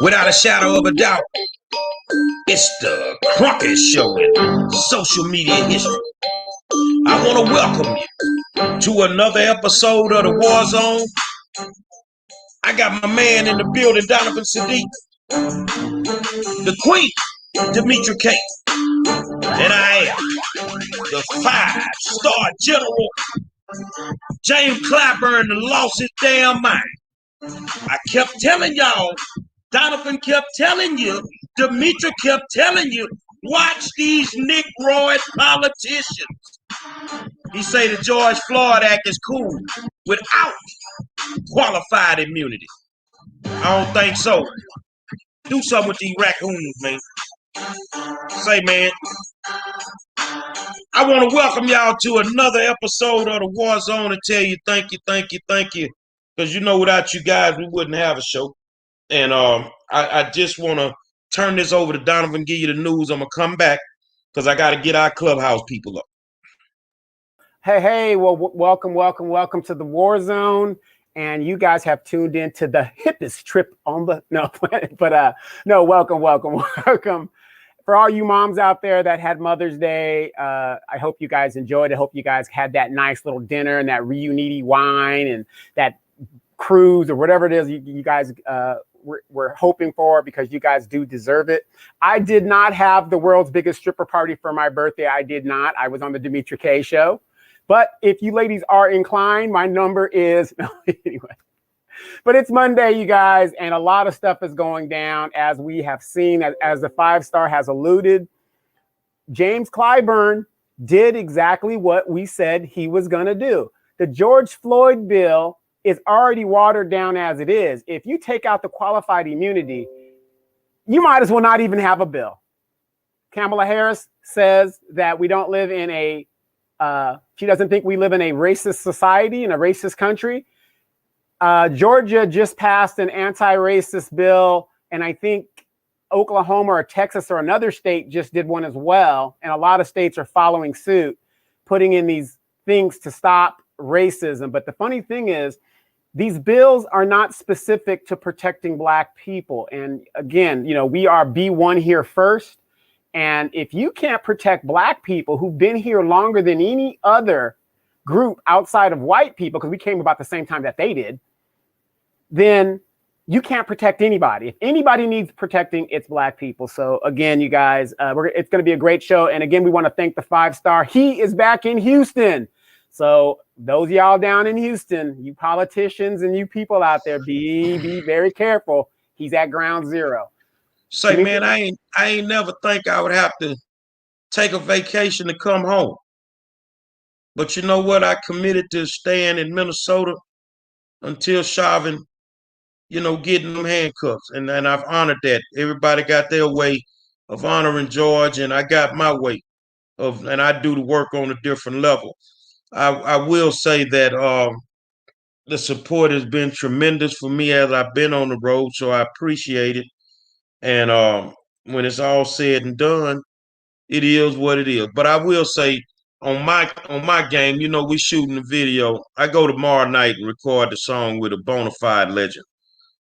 Without a shadow of a doubt, it's the Cronkite Show in social media history. I want to welcome you to another episode of the War Zone. I got my man in the building, Donovan Sadiq, the Queen, Demetra K, and I am the five-star general, James Clyburn, lost his damn mind. I kept telling y'all, Donovan kept telling you, Demetra kept telling you, watch these Negroid politicians. He say the George Floyd Act is cool without qualified immunity. I don't think so. Do something with these raccoons, man. Say, man, I want to welcome y'all to another episode of the War Zone and tell you thank you, thank you, thank you. Because you know without you guys, we wouldn't have a show. And I just want to turn this over to Donovan, give you the news. I'm going to come back because I got to get our clubhouse people up. Hey, well, welcome to the War Zone. And you guys have tuned in to the hippest trip on the, welcome. For all you moms out there that had Mother's Day, I hope you guys enjoyed it. I hope you guys had that nice little dinner and that reunity wine and that cruise or whatever it is you guys we're hoping for, because you guys do deserve it. I did not have the world's biggest stripper party for my birthday. I did not. I was on the Demetra K show. But if you ladies are inclined, my number is, anyway. But it's Monday, you guys, and a lot of stuff is going down, as we have seen, as the five-star has alluded. James Clyburn did exactly what we said he was going to do. The George Floyd bill is already watered down as it is. If you take out the qualified immunity, you might as well not even have a bill. Kamala Harris says that we don't live in a she doesn't think we live in a racist society, in a racist country. Georgia just passed an anti-racist bill, and I think Oklahoma or Texas or another state just did one as well. And a lot of states are following suit, putting in these things to stop racism. But the funny thing is, these bills are not specific to protecting Black people. And again, we are B1 here first. And if you can't protect Black people who've been here longer than any other group outside of white people, because we came about the same time that they did, then you can't protect anybody. If anybody needs protecting, it's Black people. So again, you guys, it's going to be a great show. And again, we want to thank the five-star. He is back in Houston. So those y'all down in Houston, you politicians and you people out there, be very careful. He's at ground zero. Say, man, I ain't never think I would have to take a vacation to come home. But you know what? I committed to staying in Minnesota until Chauvin, getting them handcuffs. And I've honored that. Everybody got their way of honoring George, and I got my way and I do the work on a different level. I will say that the support has been tremendous for me as I've been on the road, so I appreciate it. And when it's all said and done, it is what it is. But I will say, on my game, we shooting the video. I go tomorrow night and record the song with a bona fide legend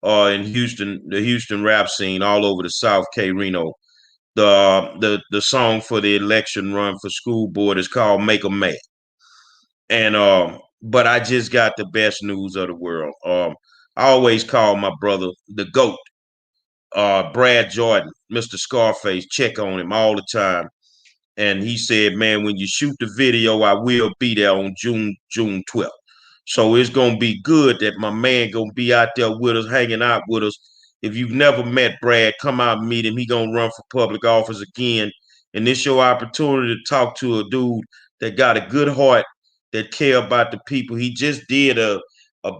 in Houston, the Houston rap scene, all over the South, K Reno. The song for the election run for school board is called "Make 'Em Mad." And but I just got the best news of the world. I always call my brother the GOAT. Brad Jordan, Mr. Scarface, check on him all the time. And he said, man, when you shoot the video, I will be there on June 12th. So it's going to be good that my man going to be out there with us, hanging out with us. If you've never met Brad, come out and meet him. He going to run for public office again. And this your opportunity to talk to a dude that got a good heart, that care about the people. He just did a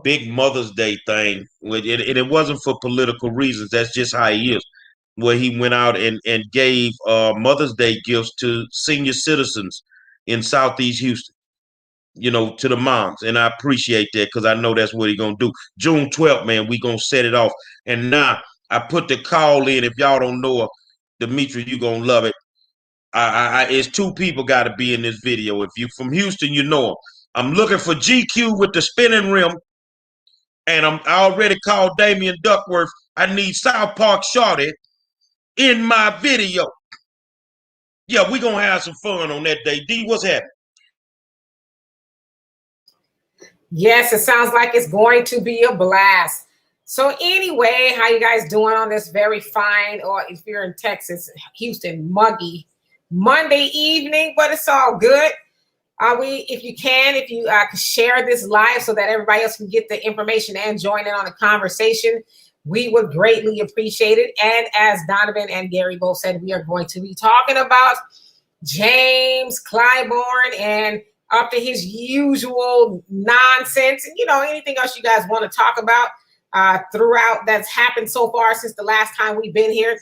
big Mother's Day thing, and it wasn't for political reasons. That's just how he is. Where he went out and gave Mother's Day gifts to senior citizens in Southeast Houston, to the moms. And I appreciate that, because I know that's what he's going to do. June 12th, man, we going to set it off. And now I put the call in. If y'all don't know her, Demetra, you going to love it. It's two people got to be in this video. If you from Houston, you know them. I'm looking for GQ with the spinning rim. And I already called Damian Duckworth. I need South Park Shorty in my video. Yeah, we're going to have some fun on that day. D, what's happening? Yes, it sounds like it's going to be a blast. So anyway, how you guys doing on this very fine, or if you're in Texas, Houston, muggy Monday evening, but it's all good. If you could share this live so that everybody else can get the information and join in on the conversation, we would greatly appreciate it. And as Donovan and Gary both said, we are going to be talking about James Clyburn and up to his usual nonsense, and anything else you guys want to talk about throughout that's happened so far since the last time we've been here.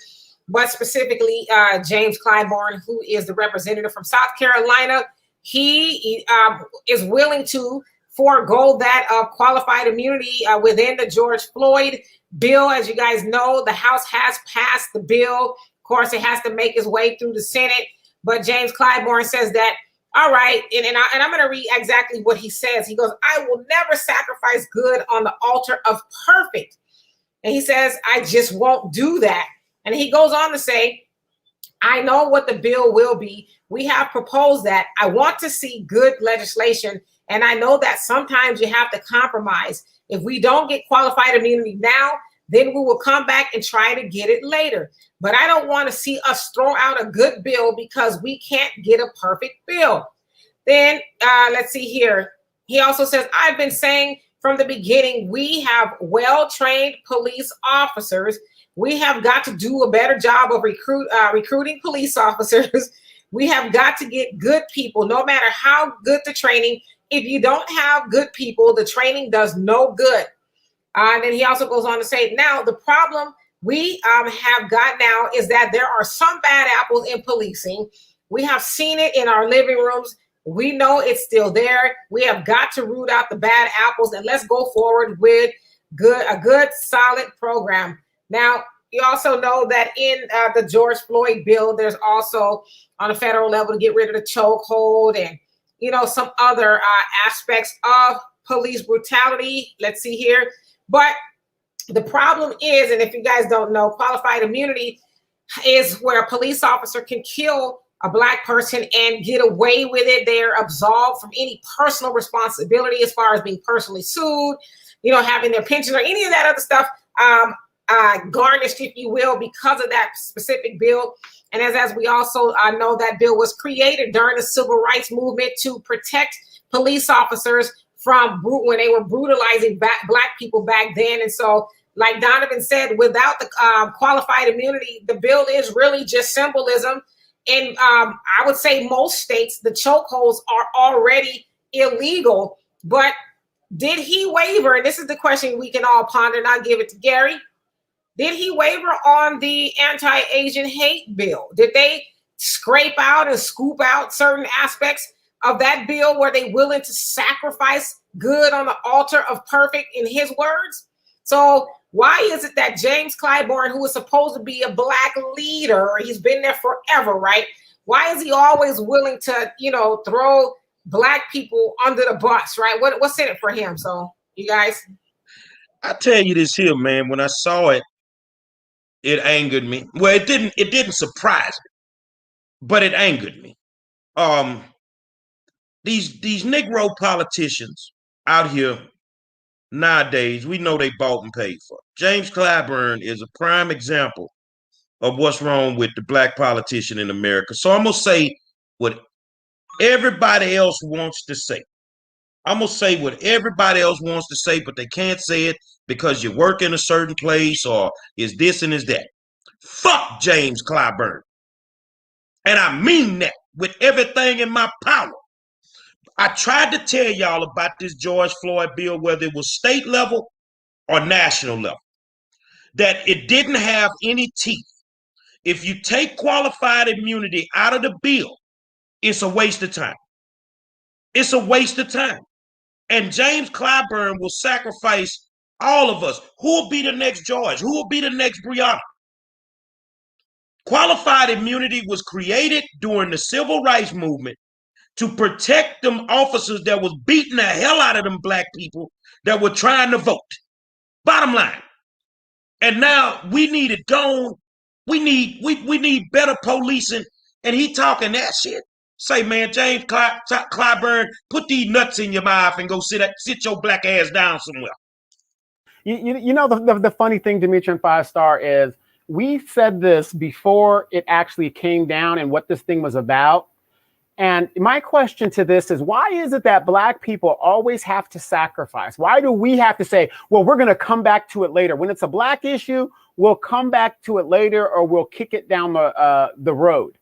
But specifically, James Clyburn, who is the representative from South Carolina, he is willing to forego that qualified immunity within the George Floyd bill. As you guys know, the House has passed the bill. Of course, it has to make its way through the Senate. But James Clyburn says that, all right, and I'm going to read exactly what he says. He goes, I will never sacrifice good on the altar of perfect. And he says, I just won't do that. And he goes on to say, I know what the bill will be. We have proposed that. I want to see good legislation. And I know that sometimes you have to compromise. If we don't get qualified immunity now, then we will come back and try to get it later. But I don't want to see us throw out a good bill because we can't get a perfect bill. Then let's see here. He also says, I've been saying from the beginning, we have well-trained police officers. We have got to do a better job of recruiting police officers. We have got to get good people, no matter how good the training. If you don't have good people, the training does no good. And then he also goes on to say, now the problem we have got now is that there are some bad apples in policing. We have seen it in our living rooms. We know it's still there. We have got to root out the bad apples, and let's go forward with a good, solid program. Now, you also know that in the George Floyd bill, there's also on a federal level to get rid of the chokehold and, some other aspects of police brutality. Let's see here. But the problem is, and if you guys don't know, qualified immunity is where a police officer can kill a Black person and get away with it. They're absolved from any personal responsibility as far as being personally sued, having their pension or any of that other stuff garnished, if you will, because of that specific bill. And as we also know, that bill was created during the civil rights movement to protect police officers from when they were brutalizing Black people back then. And so, like Donovan said, without the qualified immunity, the bill is really just symbolism. And I would say most states, the chokeholds are already illegal. But did he waver? And this is the question we can all ponder, and I'll give it to Gary. Did he waver on the anti-Asian hate bill? Did they scrape out and scoop out certain aspects of that bill? Were they willing to sacrifice good on the altar of perfect, in his words? So why is it that James Clyburn, who is supposed to be a Black leader, he's been there forever, right? Why is he always willing to, throw Black people under the bus, right? What's in it for him? So you guys. I tell you this here, man, when I saw it, it angered me. Well, it didn't surprise me, but it angered me. These Negro politicians out here nowadays, we know they bought and paid for. James Clyburn is a prime example of what's wrong with the Black politician in America. So I'm going to say what everybody else wants to say. I'm going to say what everybody else wants to say, but they can't say it because you work in a certain place or is this and is that. Fuck James Clyburn. And I mean that with everything in my power. I tried to tell y'all about this George Floyd bill, whether it was state level or national level, that it didn't have any teeth. If you take qualified immunity out of the bill, it's a waste of time. It's a waste of time. And James Clyburn will sacrifice all of us. Who will be the next George? Who will be the next Breonna? Qualified immunity was created during the civil rights movement to protect them officers that was beating the hell out of them Black people that were trying to vote. Bottom line. And now we need it gone. We need better policing. And he talking that shit. Say, man, James Clyburn, put these nuts in your mouth and go sit your black ass down somewhere. You know, the funny thing, Dimitri and Five Star, is we said this before it actually came down and what this thing was about. And my question to this is, why is it that Black people always have to sacrifice? Why do we have to say, well, we're going to come back to it later? When it's a Black issue, we'll come back to it later, or we'll kick it down the road.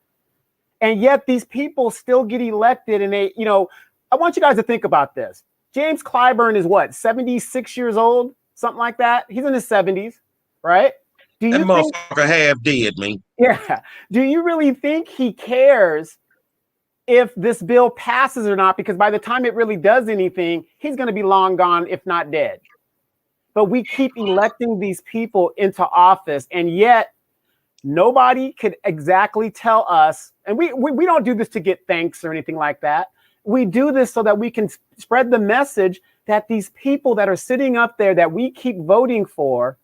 And yet these people still get elected. And they, you know, I want you guys to think about this. James Clyburn is what, 76 years old? Something like that. He's in his 70s, right? Do you think, motherfucker half dead, man. Yeah. Do you really think he cares if this bill passes or not? Because by the time it really does anything, he's going to be long gone, if not dead. But we keep electing these people into office, and yet nobody could exactly tell us, and we don't do this to get thanks or anything like that. We do this so that we can spread the message that these people that are sitting up there that we keep voting for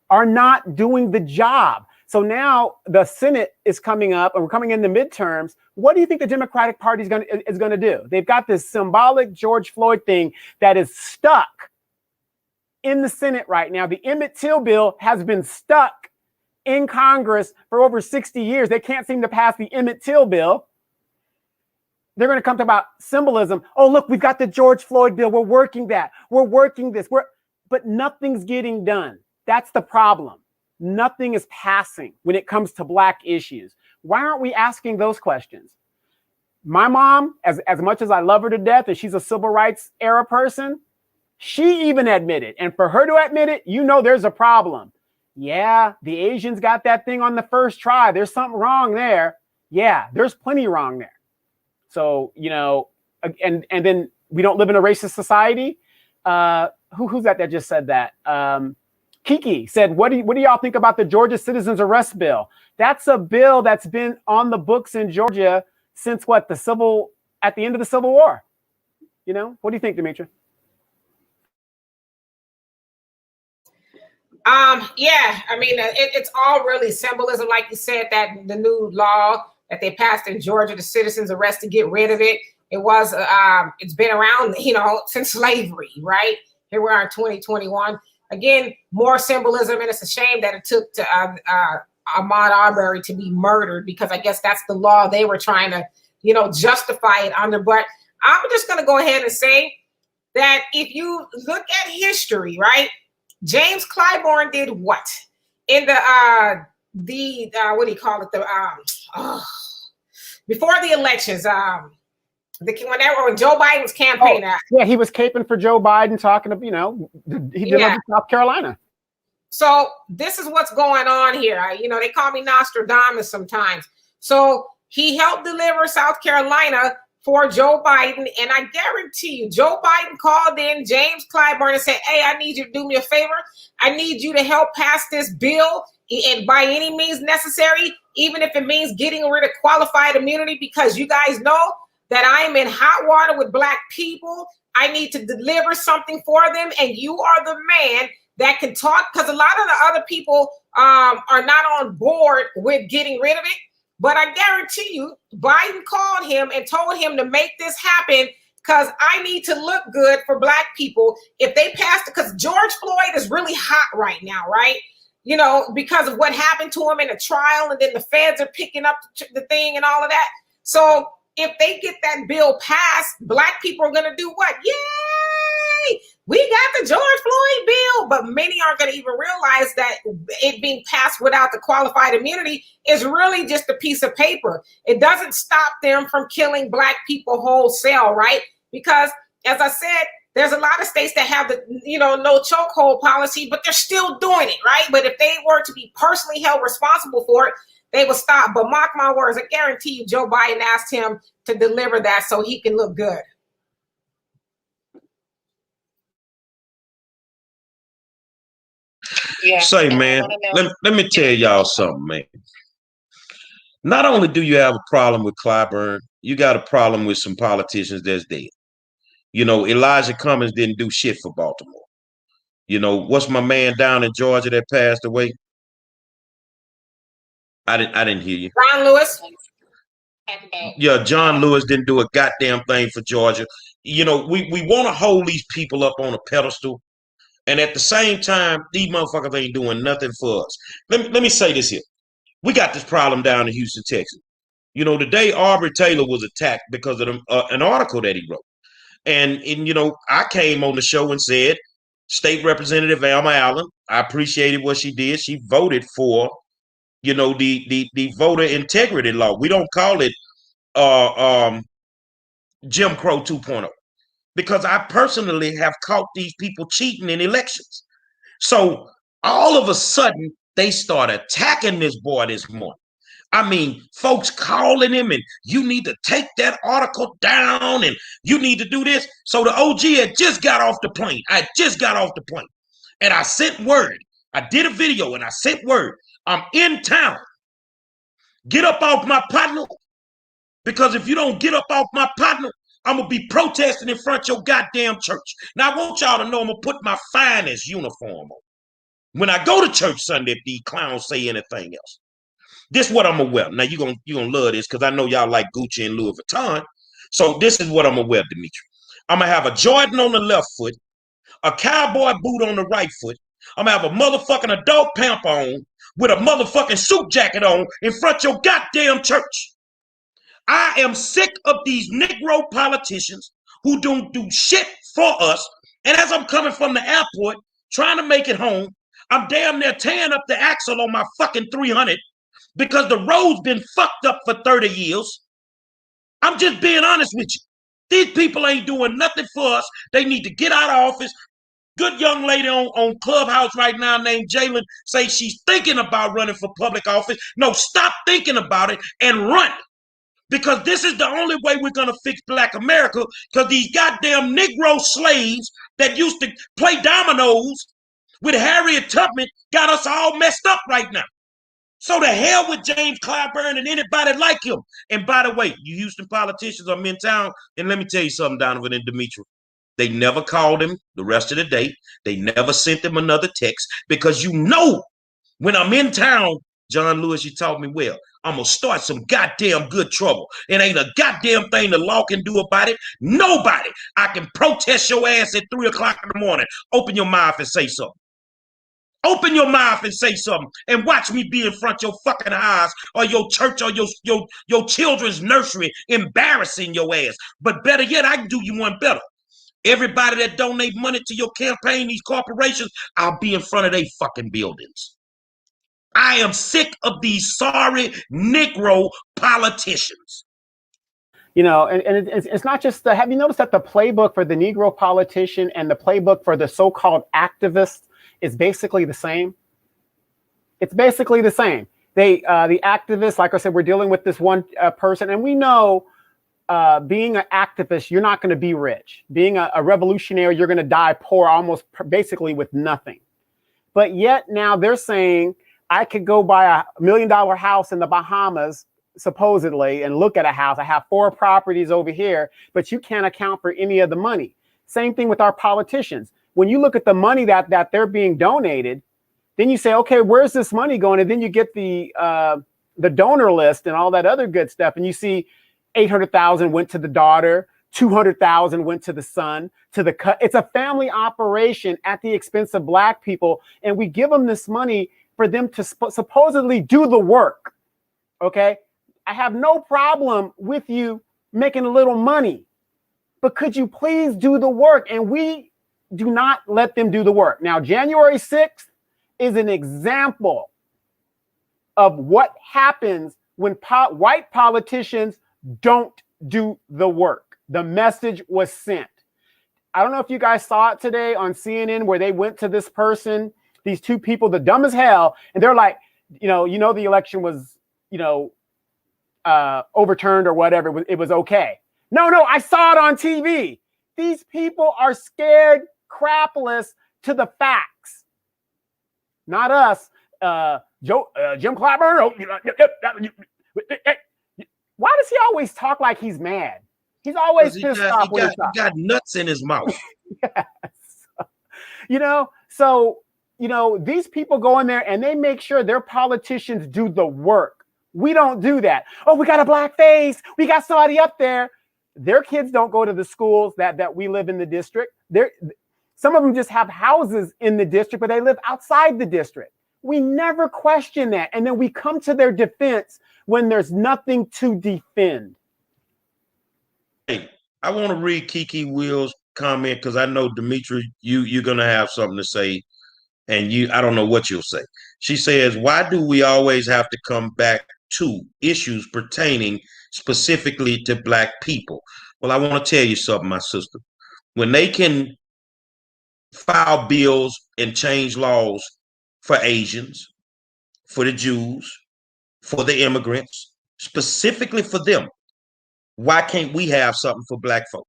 are not doing the job. So now the Senate is coming up, and we're coming in the midterms. What do you think the Democratic Party is going to do? They've got this symbolic George Floyd thing that is stuck in the Senate right now. The Emmett Till bill has been stuck in Congress for over 60 years. They can't seem to pass the Emmett Till bill. They're going to come to about symbolism. Oh, look, we've got the George Floyd bill. We're working that. We're working this. But nothing's getting done. That's the problem. Nothing is passing when it comes to Black issues. Why aren't we asking those questions? My mom, as much as I love her to death, and she's a civil rights era person, she even admitted, and for her to admit it, you know there's a problem. Yeah, the Asians got that thing on the first try. There's something wrong there. Yeah, there's plenty wrong there. So, you know, and then we don't live in a racist society. Who's that just said that? Kiki said, what do y'all think about the Georgia Citizens Arrest Bill? That's a bill that's been on the books in Georgia since at the end of the Civil War. You know, what do you think, Dimitri? Yeah, I mean, it's all really symbolism. Like you said, that the new law that they passed in Georgia, the citizens arrest, to get rid of it. It's been around, you know, since slavery, right? Here we are in 2021. Again, more symbolism, and it's a shame that it took to Ahmaud Arbery to be murdered, because I guess that's the law they were trying to, you know, justify it under. But I'm just going to go ahead and say that if you look at history, right, James Clyburn did what in the what do you call it, before the elections, when Joe Biden was campaigning. Yeah, he was caping for Joe Biden, talking to, you know, he did South Carolina. So this is what's going on here. You know, they call me Nostradamus sometimes. So he helped deliver South Carolina for Joe Biden. And I guarantee you, Joe Biden called in James Clyburn and said, hey, I need you to do me a favor. I need you to help pass this bill, and by any means necessary, even if it means getting rid of qualified immunity, because you guys know that I'm in hot water with Black people. I need to deliver something for them. And you are the man that can talk, because a lot of the other people are not on board with getting rid of it. But I guarantee you, Biden called him and told him to make this happen, because I need to look good for Black people. If they passed it, because George Floyd is really hot right now, right? You know, because of what happened to him in the trial, and then the feds are picking up the thing and all of that. So if they get that bill passed, Black people are going to do what? Yay! We got the George Floyd bill. But many aren't going to even realize that it being passed without the qualified immunity is really just a piece of paper. It doesn't stop them from killing Black people wholesale, right? Because, as I said, there's a lot of states that have the, you know, no chokehold policy, but they're still doing it, right? But if they were to be personally held responsible for it, they will stop. But mark my words, I guarantee you Joe Biden asked him to deliver that so he can look good. Yeah. Say, man, let me tell y'all something, man. Not only do you have a problem with Clyburn, you got a problem with some politicians that's dead. You know, Elijah Cummings didn't do shit for Baltimore. You know, what's my man down in Georgia that passed away? I didn't hear you. Ron Lewis. Yeah, John Lewis didn't do a goddamn thing for Georgia. You know, we want to hold these people up on a pedestal, and at the same time, these motherfuckers ain't doing nothing for us. Let me say this here. We got this problem down in Houston, Texas. You know, today Aubrey Taylor was attacked because of an article that he wrote. And you know, I came on the show and said, State Representative Alma Allen, I appreciated what she did. She voted for, you know, the voter integrity law. We don't call it Jim Crow 2.0, because I personally have caught these people cheating in elections. So all of a sudden, they start attacking this boy this morning. I mean, folks calling him and you need to take that article down and you need to do this. So the OG had just got off the plane. I just got off the plane and I sent word. I did a video and I sent word. I'm in town. Get up off my partner, because if you don't get up off my partner, I'm going to be protesting in front of your goddamn church. Now, I want y'all to know I'm going to put my finest uniform on when I go to church Sunday if these clowns say anything else. This is what I'm gonna wear. Now you're gonna love this because I know y'all like Gucci and Louis Vuitton. So this is what I'm gonna wear, Demetri. I'm gonna have a Jordan on the left foot, a cowboy boot on the right foot. I'm gonna have a motherfucking adult pamper on with a motherfucking suit jacket on in front of your goddamn church. I am sick of these Negro politicians who don't do shit for us. And as I'm coming from the airport trying to make it home, I'm damn near tearing up the axle on my fucking 300. Because the road's been fucked up for 30 years. I'm just being honest with you. These people ain't doing nothing for us. They need to get out of office. Good young lady on Clubhouse right now named Jalen say she's thinking about running for public office. No, stop thinking about it and run. Because this is the only way we're going to fix Black America, because these goddamn Negro slaves that used to play dominoes with Harriet Tubman got us all messed up right now. So the hell with James Clyburn and anybody like him. And by the way, you Houston politicians, I'm in town, and let me tell you something, Donovan and Demetri. They never called him the rest of the day. They never sent him another text, because you know when I'm in town, John Lewis, you taught me well, I'm going to start some goddamn good trouble. It ain't a goddamn thing the law can do about it. Nobody. I can protest your ass at 3 o'clock in the morning. Open your mouth and say something. Open your mouth and say something, and watch me be in front of your fucking eyes or your church or your children's nursery embarrassing your ass. But better yet, I can do you one better. Everybody that donate money to your campaign, these corporations, I'll be in front of their fucking buildings. I am sick of these sorry Negro politicians. You know, and it's not just the, have you noticed that the playbook for the Negro politician and the playbook for the so-called activist is basically the same? It's basically the same. They, the activists, like I said, we're dealing with this one person, and we know being an activist, you're not going to be rich. Being a revolutionary, you're going to die poor, almost basically with nothing. But yet now they're saying, I could go buy $1 million house in the Bahamas, supposedly, and look at a house. I have 4 properties over here, but you can't account for any of the money. Same thing with our politicians. When you look at the money that they're being donated, then you say, okay, where's this money going? And then you get the donor list and all that other good stuff, and you see 800,000 went to the daughter, 200,000 went to the son, to the cut. It's a family operation at the expense of Black people, and we give them this money for them to supposedly do the work. Okay, I have no problem with you making a little money, but could you please do the work? And we do not let them do the work. Now, January 6th is an example of what happens when white politicians don't do the work. The message was sent. I don't know if you guys saw it today on CNN where they went to this person, these 2 people, the dumb as hell, and they're like, you know, the election was, overturned or whatever. It was okay. No, I saw it on TV. These people are scared crapless to the facts. Not us. Jim Clyburn. Why does he always talk like he's mad? He's always pissed off. He got nuts in his mouth. Yes. So, these people go in there and they make sure their politicians do the work. We don't do that. Oh, we got a black face. We got somebody up there. Their kids don't go to the schools that we live in the district. Some of them just have houses in the district, but they live outside the district. We never question that. And then we come to their defense when there's nothing to defend. Hey, I want to read Kiki Will's comment because I know, Demetri, you're going to have something to say. And I don't know what you'll say. She says, why do we always have to come back to issues pertaining specifically to black people? Well, I want to tell you something, my sister. When they can file bills and change laws for Asians, for the Jews, for the immigrants, specifically for them, why can't we have something for black folk?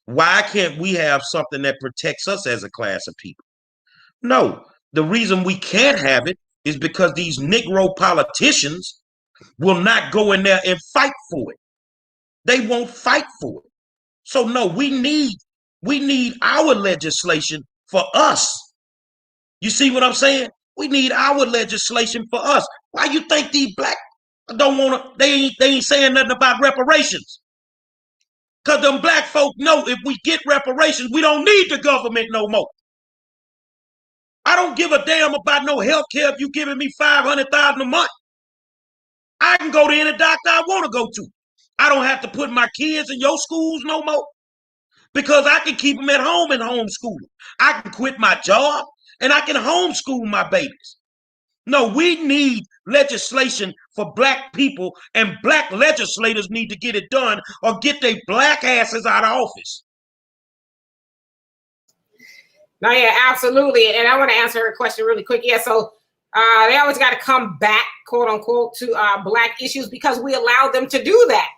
Why can't we have something that protects us as a class of people? No, the reason we can't have it is because these Negro politicians will not go in there and fight for it. They won't fight for it. So no, we need our legislation for us. You see what I'm saying? We need our legislation for us. Why you think these black don't want to, they ain't saying nothing about reparations? Because them black folk know if we get reparations, we don't need the government no more. I don't give a damn about no health care if you giving me $500,000 a month. I can go to any doctor I want to go to. I don't have to put my kids in your schools no more because I can keep them at home and homeschool them. I can quit my job and I can homeschool my babies. No, we need legislation for black people, and black legislators need to get it done or get their black asses out of office. No, yeah, absolutely. And I want to answer her question really quick. Yeah, so they always got to come back, quote unquote, to black issues because we allow them to do that.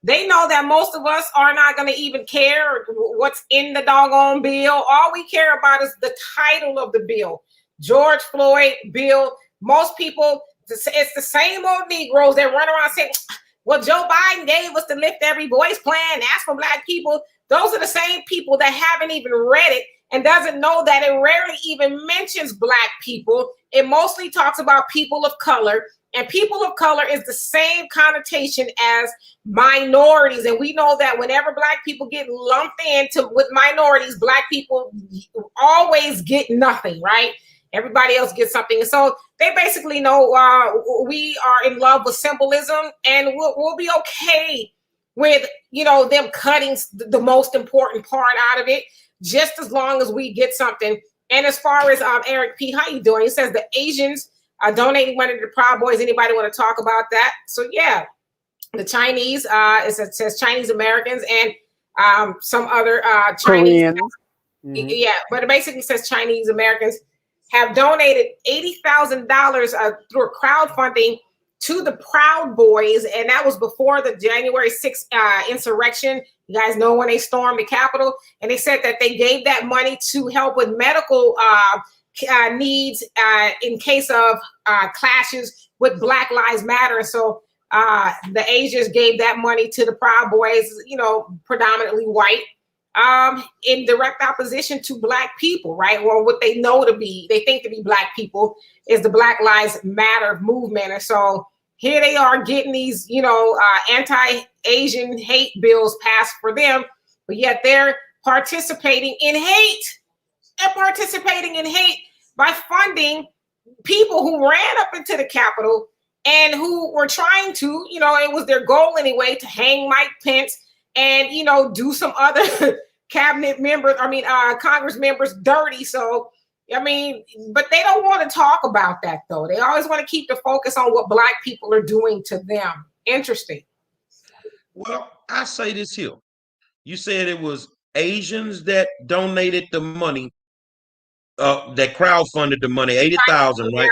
They know that most of us are not going to even care what's in the doggone bill. All we care about is the title of the bill. George Floyd bill. Most people, it's the same old Negroes that run around saying, well, Joe Biden gave us the Lift Every Voice plan. That's for black people. Those are the same people that haven't even read it and doesn't know that it rarely even mentions black people. It mostly talks about people of color, and people of color is the same connotation as minorities. And we know that whenever black people get lumped into with minorities, black people always get nothing, right? Everybody else gets something. And so they basically know we are in love with symbolism, and we'll be okay with, them cutting the most important part out of it, just as long as we get something. And as far as Eric P., how you doing? He says the Asians are donating money to the Proud Boys. Anybody want to talk about that? So yeah, the Chinese, it says Chinese Americans and some other Chinese. Mm-hmm. Yeah, but it basically says Chinese Americans have donated $80,000 through crowdfunding to the Proud Boys, and that was before the January 6th insurrection. You guys know when they stormed the Capitol, and they said that they gave that money to help with medical needs in case of clashes with Black Lives Matter. So the Asians gave that money to the Proud Boys, predominantly white, in direct opposition to black people, right? Or what they think to be black people is the Black Lives Matter movement. And so here they are getting these, anti-Asian hate bills passed for them, but yet they're participating in hate. They're participating in hate by funding people who ran up into the Capitol and who were trying to, it was their goal anyway, to hang Mike Pence and, do some other Congress members dirty. So, but they don't want to talk about that, though. They always want to keep the focus on what black people are doing to them. Interesting. Well, I say this here. You said it was Asians that donated the money, that crowdfunded the money, 80,000, right?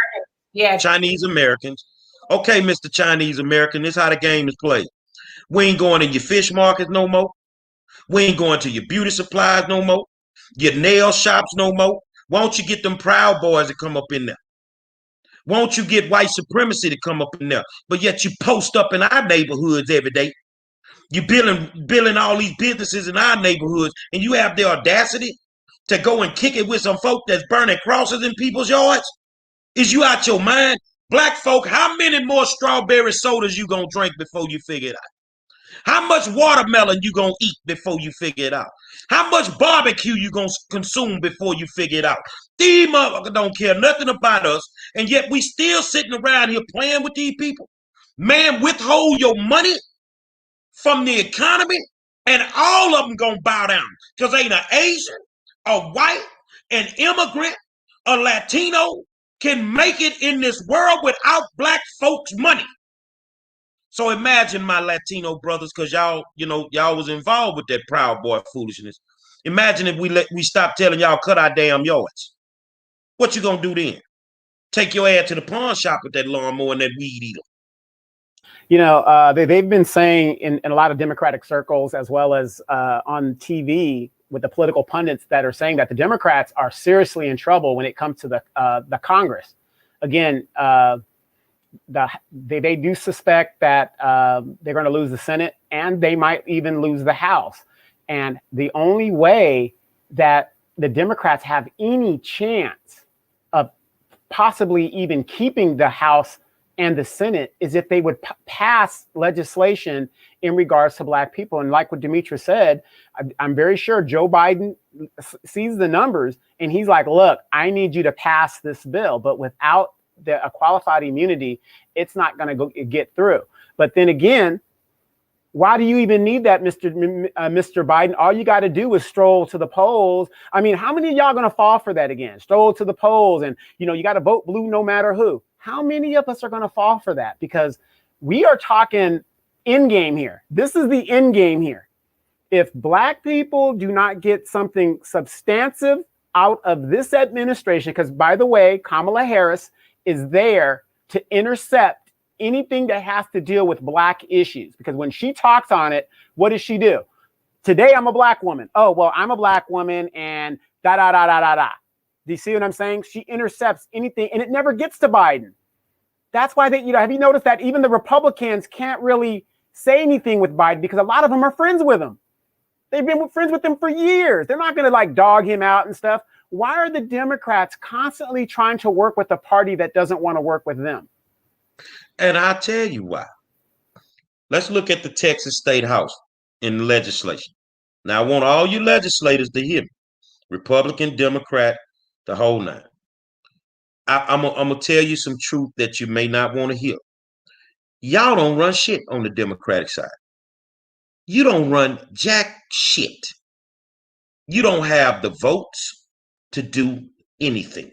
Yeah. Chinese Americans. Okay, Mr. Chinese American, this is how the game is played. We ain't going to your fish markets no more. We ain't going to your beauty supplies no more. Your nail shops no more. Why don't you get them Proud Boys to come up in there? Why don't you get white supremacy to come up in there? But yet you post up in our neighborhoods every day. You billing all these businesses in our neighborhoods, and you have the audacity to go and kick it with some folk that's burning crosses in people's yards? Is you out your mind? Black folk, how many more strawberry sodas you gonna drink before you figure it out? How much watermelon you gonna eat before you figure it out? How much barbecue you gonna consume before you figure it out? These motherfuckers don't care nothing about us, and yet we still sitting around here playing with these people. Man, withhold your money from the economy, and all of them gonna bow down because ain't an Asian, a white, an immigrant, a Latino can make it in this world without black folks' money. So imagine my Latino brothers, because y'all, y'all was involved with that Proud Boy foolishness. Imagine if we stop telling y'all cut our damn yards. What you gonna do then? Take your ass to the pawn shop with that lawnmower and that weed eater. They've been saying in a lot of Democratic circles, as well as on TV with the political pundits that are saying that the Democrats are seriously in trouble when it comes to the Congress. Again, they do suspect that they're going to lose the Senate, and they might even lose the House. And the only way that the Democrats have any chance of possibly even keeping the House and the Senate is if they would pass legislation in regards to black people. And like what Demetra said, I'm very sure Joe Biden sees the numbers and he's like, look, I need you to pass this bill. But without a qualified immunity, it's not going to get through. But then again, why do you even need that, Mr. Biden? All you got to do is stroll to the polls. I mean, how many of y'all going to fall for that again? Stroll to the polls and, you got to vote blue no matter who. How many of us are going to fall for that? Because we are talking end game here. This is the end game here. If black people do not get something substantive out of this administration, because by the way, Kamala Harris is there to intercept anything that has to deal with black issues. Because when she talks on it, what does she do? Today, I'm a black woman. Oh, well, I'm a black woman and da, da, da, da, da, da. Do you see what I'm saying? She intercepts anything and it never gets to Biden. That's why they, have you noticed that even the Republicans can't really say anything with Biden because a lot of them are friends with him. They've been friends with him for years. They're not going to dog him out and stuff. Why are the Democrats constantly trying to work with a party that doesn't want to work with them? And I'll tell you why. Let's look at the Texas State House in the legislation. Now, I want all you legislators to hear me. Republican, Democrat, the whole nine. I'm going to tell you some truth that you may not want to hear. Y'all don't run shit on the Democratic side. You don't run jack shit. You don't have the votes to do anything.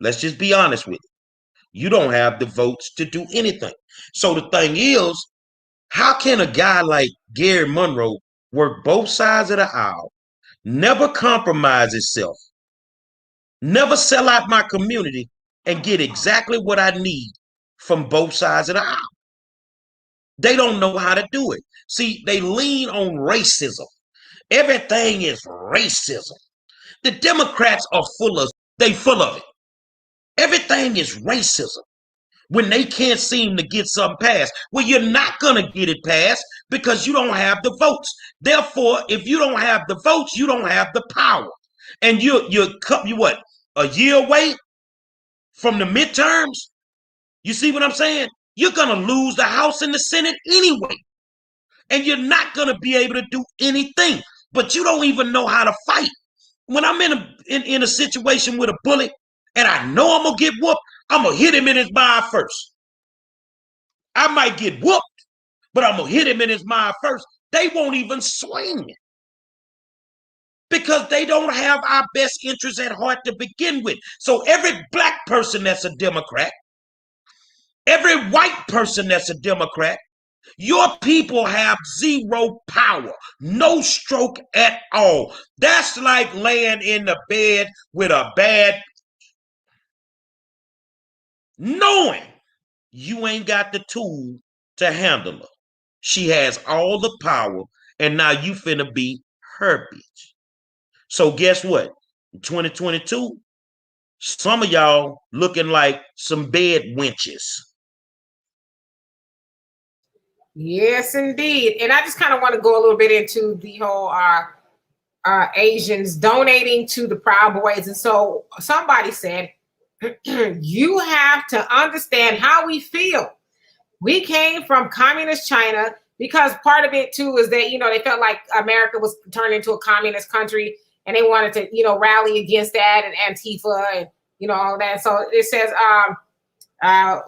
Let's just be honest with you. You don't have the votes to do anything. So the thing is, how can a guy like Gary Monroe work both sides of the aisle, never compromise himself, never sell out my community, and get exactly what I need from both sides of the aisle? They don't know how to do it. See, they lean on racism. Everything is racism. The Democrats are full of it. Everything is racism. When they can't seem to get something passed, well, you're not going to get it passed because you don't have the votes. Therefore, if you don't have the votes, you don't have the power. And you what, a year away from the midterms? You see what I'm saying? You're going to lose the House and the Senate anyway. And you're not going to be able to do anything. But you don't even know how to fight. When I'm in a situation with a bully and I know I'm going to get whooped, I'm going to hit him in his mind first. I might get whooped, but I'm going to hit him in his mind first. They won't even swing because they don't have our best interests at heart to begin with. So every black person that's a Democrat, every white person that's a Democrat, your people have zero power, no stroke at all. That's like laying in the bed with a bad, knowing you ain't got the tool to handle her. She has all the power, and now you finna be her bitch. So guess what? In 2022, some of y'all looking like some bed wenches. Yes, indeed. And I just kind of want to go a little bit into the whole Asians donating to the Proud Boys. And so somebody said, you have to understand how we feel. We came from communist China, because part of it too is that, they felt like America was turned into a communist country, and they wanted to, rally against that, and Antifa and, all that. So it says,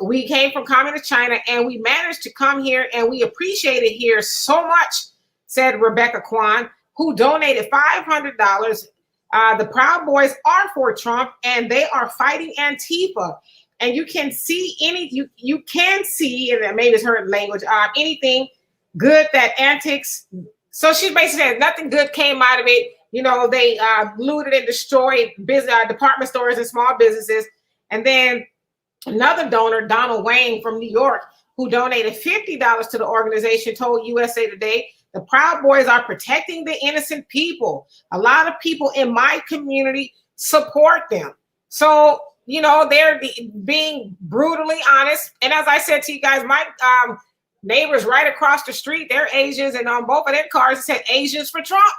we came from communist China and we managed to come here, and we appreciate it here so much, said Rebecca Kwan, who donated $500. The Proud Boys are for Trump, and they are fighting Antifa. And you can see you can see, and maybe it's her language, anything good that antics. So she basically said nothing good came out of it. They looted and destroyed department stores and small businesses. And then another donor, Donald Wayne from New York, who donated $50 to the organization, told USA Today, the Proud Boys are protecting the innocent people. A lot of people in my community support them. So, they're being brutally honest. And as I said to you guys, my neighbors right across the street, they're Asians, and on both of their cars it said Asians for Trump.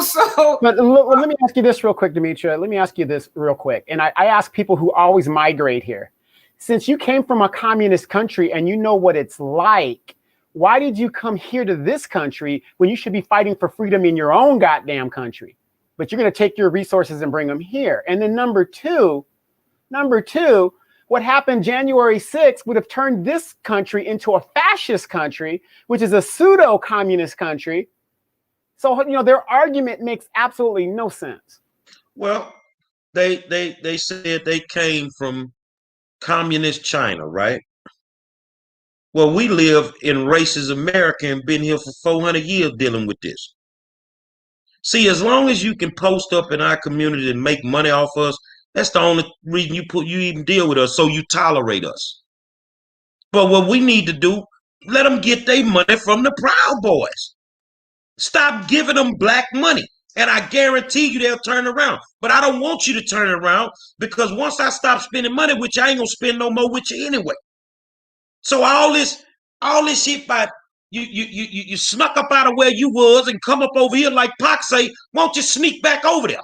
So. But let me ask you this real quick, Demetria. Let me ask you this real quick. And I ask people who always migrate here. Since you came from a communist country and you know what it's like, why did you come here to this country when you should be fighting for freedom in your own goddamn country? But you're going to take your resources and bring them here. And then number two, what happened January 6th would have turned this country into a fascist country, which is a pseudo-communist country. So, their argument makes absolutely no sense. Well, they said they came from communist China, right? Well, we live in racist America and been here for 400 years dealing with this. See, as long as you can post up in our community and make money off us, that's the only reason you even deal with us, so you tolerate us. But what we need to do, let them get their money from the Proud Boys. Stop giving them black money, and I guarantee you they'll turn around. But I don't want you to turn around, because once I stop spending money with you, I ain't gonna spend no more with you anyway. So all this shit by you snuck up out of where you was and come up over here like Pac say, won't you sneak back over there?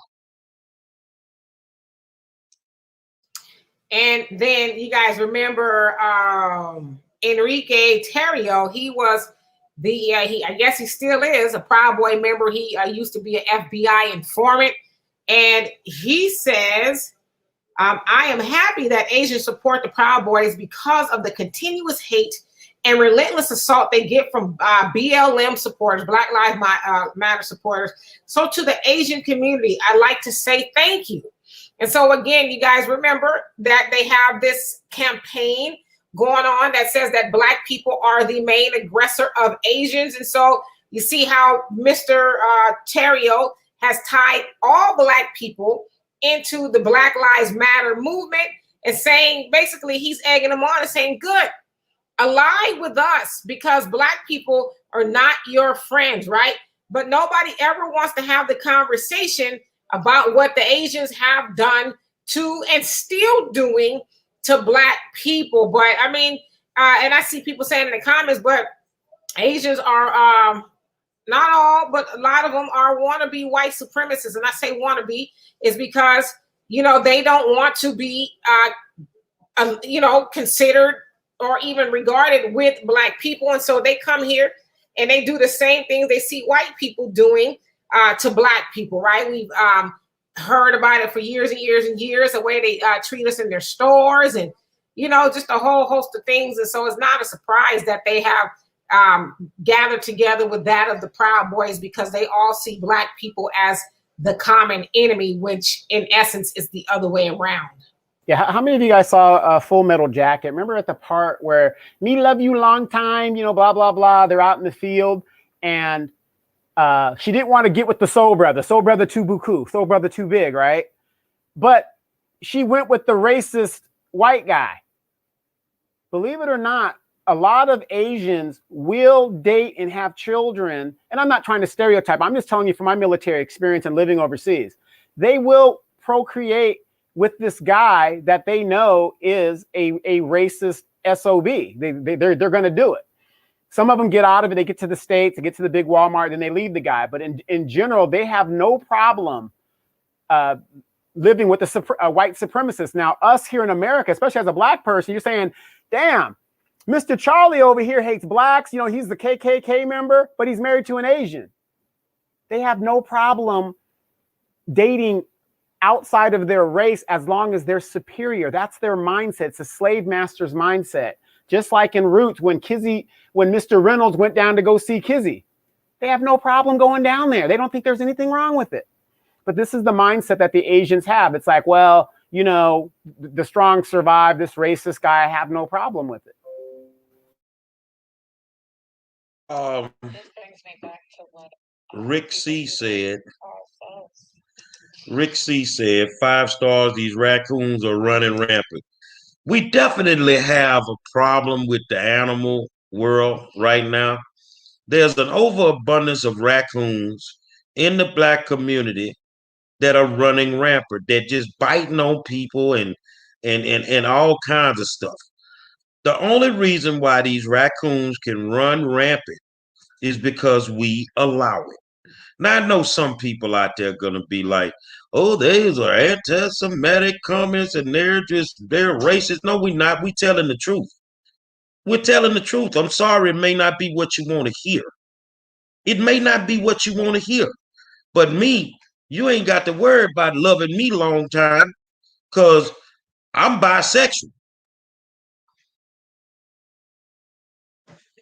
And then you guys remember Enrique Tarrio. He was I guess he still is a Proud Boy member. He used to be an FBI informant, and he says, I am happy that Asians support the Proud Boys because of the continuous hate and relentless assault they get from BLM supporters, Black Lives Matter supporters. So to the Asian community, I'd like to say thank you. And so again, you guys remember that they have this campaign going on that says that Black people are the main aggressor of Asians. And so you see how Mr. Tarrio has tied all Black people into the Black Lives Matter movement, and saying, basically, he's egging them on and saying, good, ally with us, because Black people are not your friends, right? But nobody ever wants to have the conversation about what the Asians have done to and still doing to Black people. But I mean, and I see people saying in the comments, but Asians are not all, but a lot of them are wannabe white supremacists. And I say wannabe is because, they don't want to be, considered or even regarded with Black people. And so they come here and they do the same things they see white people doing to Black people, right? We've heard about it for years and years and years, the way they treat us in their stores and, just a whole host of things. And so it's not a surprise that they have gathered together with that of the Proud Boys, because they all see Black people as the common enemy, which in essence is the other way around. Yeah, how many of you guys saw Full Metal Jacket? Remember at the part where me love you long time, blah, blah, blah. They're out in the field, and she didn't want to get with the soul brother. Soul brother too buku, soul brother too big, right? But she went with the racist white guy. Believe it or not, a lot of Asians will date and have children. And I'm not trying to stereotype. I'm just telling you from my military experience and living overseas. They will procreate with this guy that they know is a racist SOB. They're going to do it. Some of them get out of it. They get to the States, they get to the big Walmart, then they leave the guy. But in general, they have no problem living with a white supremacist. Now, us here in America, especially as a black person, you're saying, damn, Mr. Charlie over here hates blacks. You know, he's the KKK member, but he's married to an Asian. They have no problem dating outside of their race as long as they're superior. That's their mindset. It's a slave master's mindset. Just like in Roots, when Mr. Reynolds went down to go see Kizzy, they have no problem going down there. They don't think there's anything wrong with it. But this is the mindset that the Asians have. It's like, well, you know, the strong survive, this racist guy, I have no problem with it. This brings me back to what Rick C said. Rick C said, 5 stars, these raccoons are running rampant. We definitely have a problem with the animal world right now. There's an overabundance of raccoons in the black community that are running rampant. They're just biting on people and all kinds of stuff. The only reason why these raccoons can run rampant is because we allow it. Now, I know some people out there are going to be like, oh, these are anti-Semitic comments and they're racist. No, we're not. We're telling the truth. We're telling the truth. I'm sorry, it may not be what you want to hear. It may not be what you want to hear. But me, you ain't got to worry about loving me long time because I'm bisexual.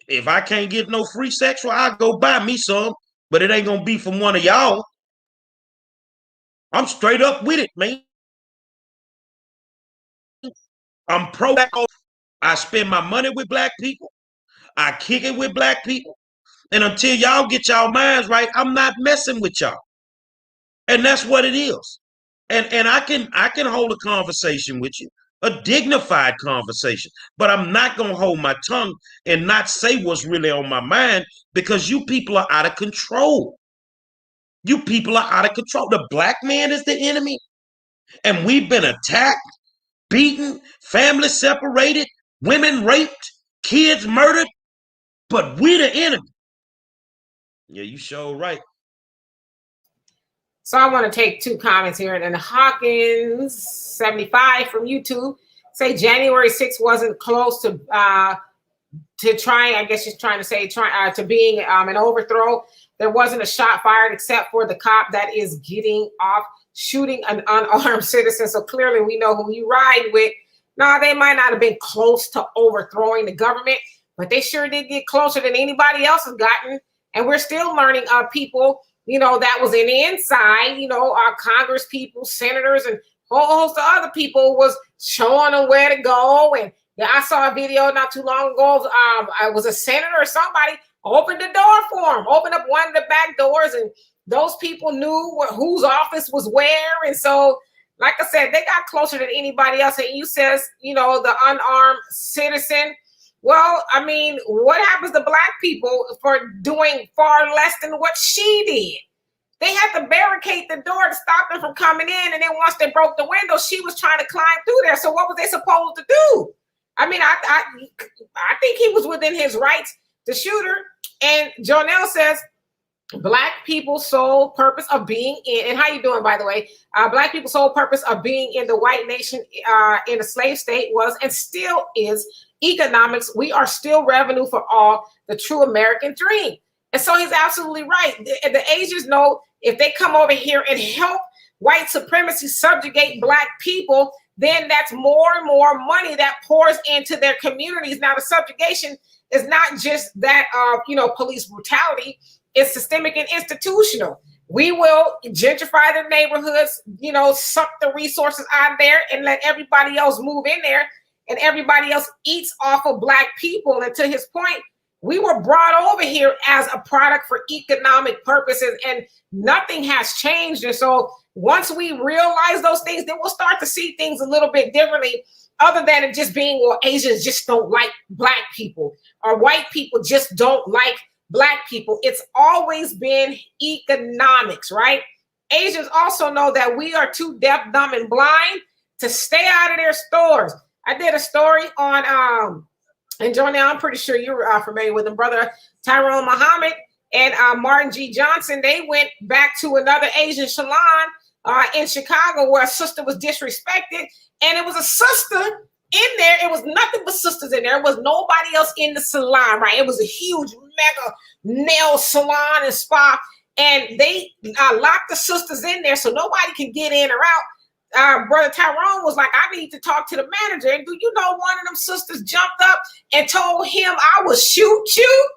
If I can't get no free sexual, I'll go buy me some, but it ain't going to be from one of y'all. I'm straight up with it, man. I'm pro-black. I spend my money with black people. I kick it with black people. And until y'all get y'all minds right, I'm not messing with y'all. And that's what it is. And I can hold a conversation with you, a dignified conversation, but I'm not going to hold my tongue and not say what's really on my mind because you people are out of control. You people are out of control. The black man is the enemy. And we've been attacked, beaten, families separated, women raped, kids murdered, but we're the enemy. Yeah, you sure right. So I want to take 2 comments here. And Hawkins 75 from YouTube say January 6th wasn't close to trying. I guess she's trying to say to being an overthrow. There wasn't a shot fired except for the cop that is getting off shooting an unarmed citizen. So clearly we know who you ride with. Now, they might not have been close to overthrowing the government, but they sure did get closer than anybody else has gotten. And we're still learning people, you know, that was in the inside, you know, our Congress people, senators, and a whole host of other people was showing them where to go. And yeah, I saw a video not too long ago. I was a senator or somebody opened the door for him, opened up one of the back doors, and those people knew whose office was where. And so, like I said, they got closer than anybody else. And you says, you know, the unarmed citizen. Well, I mean, what happens to black people for doing far less than what she did? They had to barricade the door to stop them from coming in. And then once they broke the window, she was trying to climb through there. So what was they supposed to do? I mean, I think he was within his rights to shoot her. And Jonelle says, black people's sole purpose of being in, and how you doing, by the way? Black people's sole purpose of being in the white nation in a slave state was and still is economics. We are still revenue for all, the true American dream. And so he's absolutely right. The Asians know if they come over here and help white supremacy subjugate black people, then that's more and more money that pours into their communities. Now, the subjugation is not just that of, you know, police brutality. It's systemic and institutional. We will gentrify the neighborhoods, you know, suck the resources out of there and let everybody else move in there, and everybody else eats off of black people. And to his point, we were brought over here as a product for economic purposes, and nothing has changed. And so once we realize those things, then we'll start to see things a little bit differently, other than it just being, well, Asians just don't like black people, or white people just don't like black people. It's always been economics, right? Asians also know that we are too deaf, dumb, and blind to stay out of their stores. I did a story on And Jonah, I'm pretty sure you're familiar with him, brother Tyrone Muhammad and Martin G. Johnson. They went back to another Asian salon in Chicago where a sister was disrespected, and it was a sister in there. It was nothing but sisters in there. There was nobody else in the salon, right? It was a huge, mega nail salon and spa, and they locked the sisters in there so nobody can get in or out. Brother Tyrone was like, I need to talk to the manager. And do you know one of them sisters jumped up and told him, I will shoot you?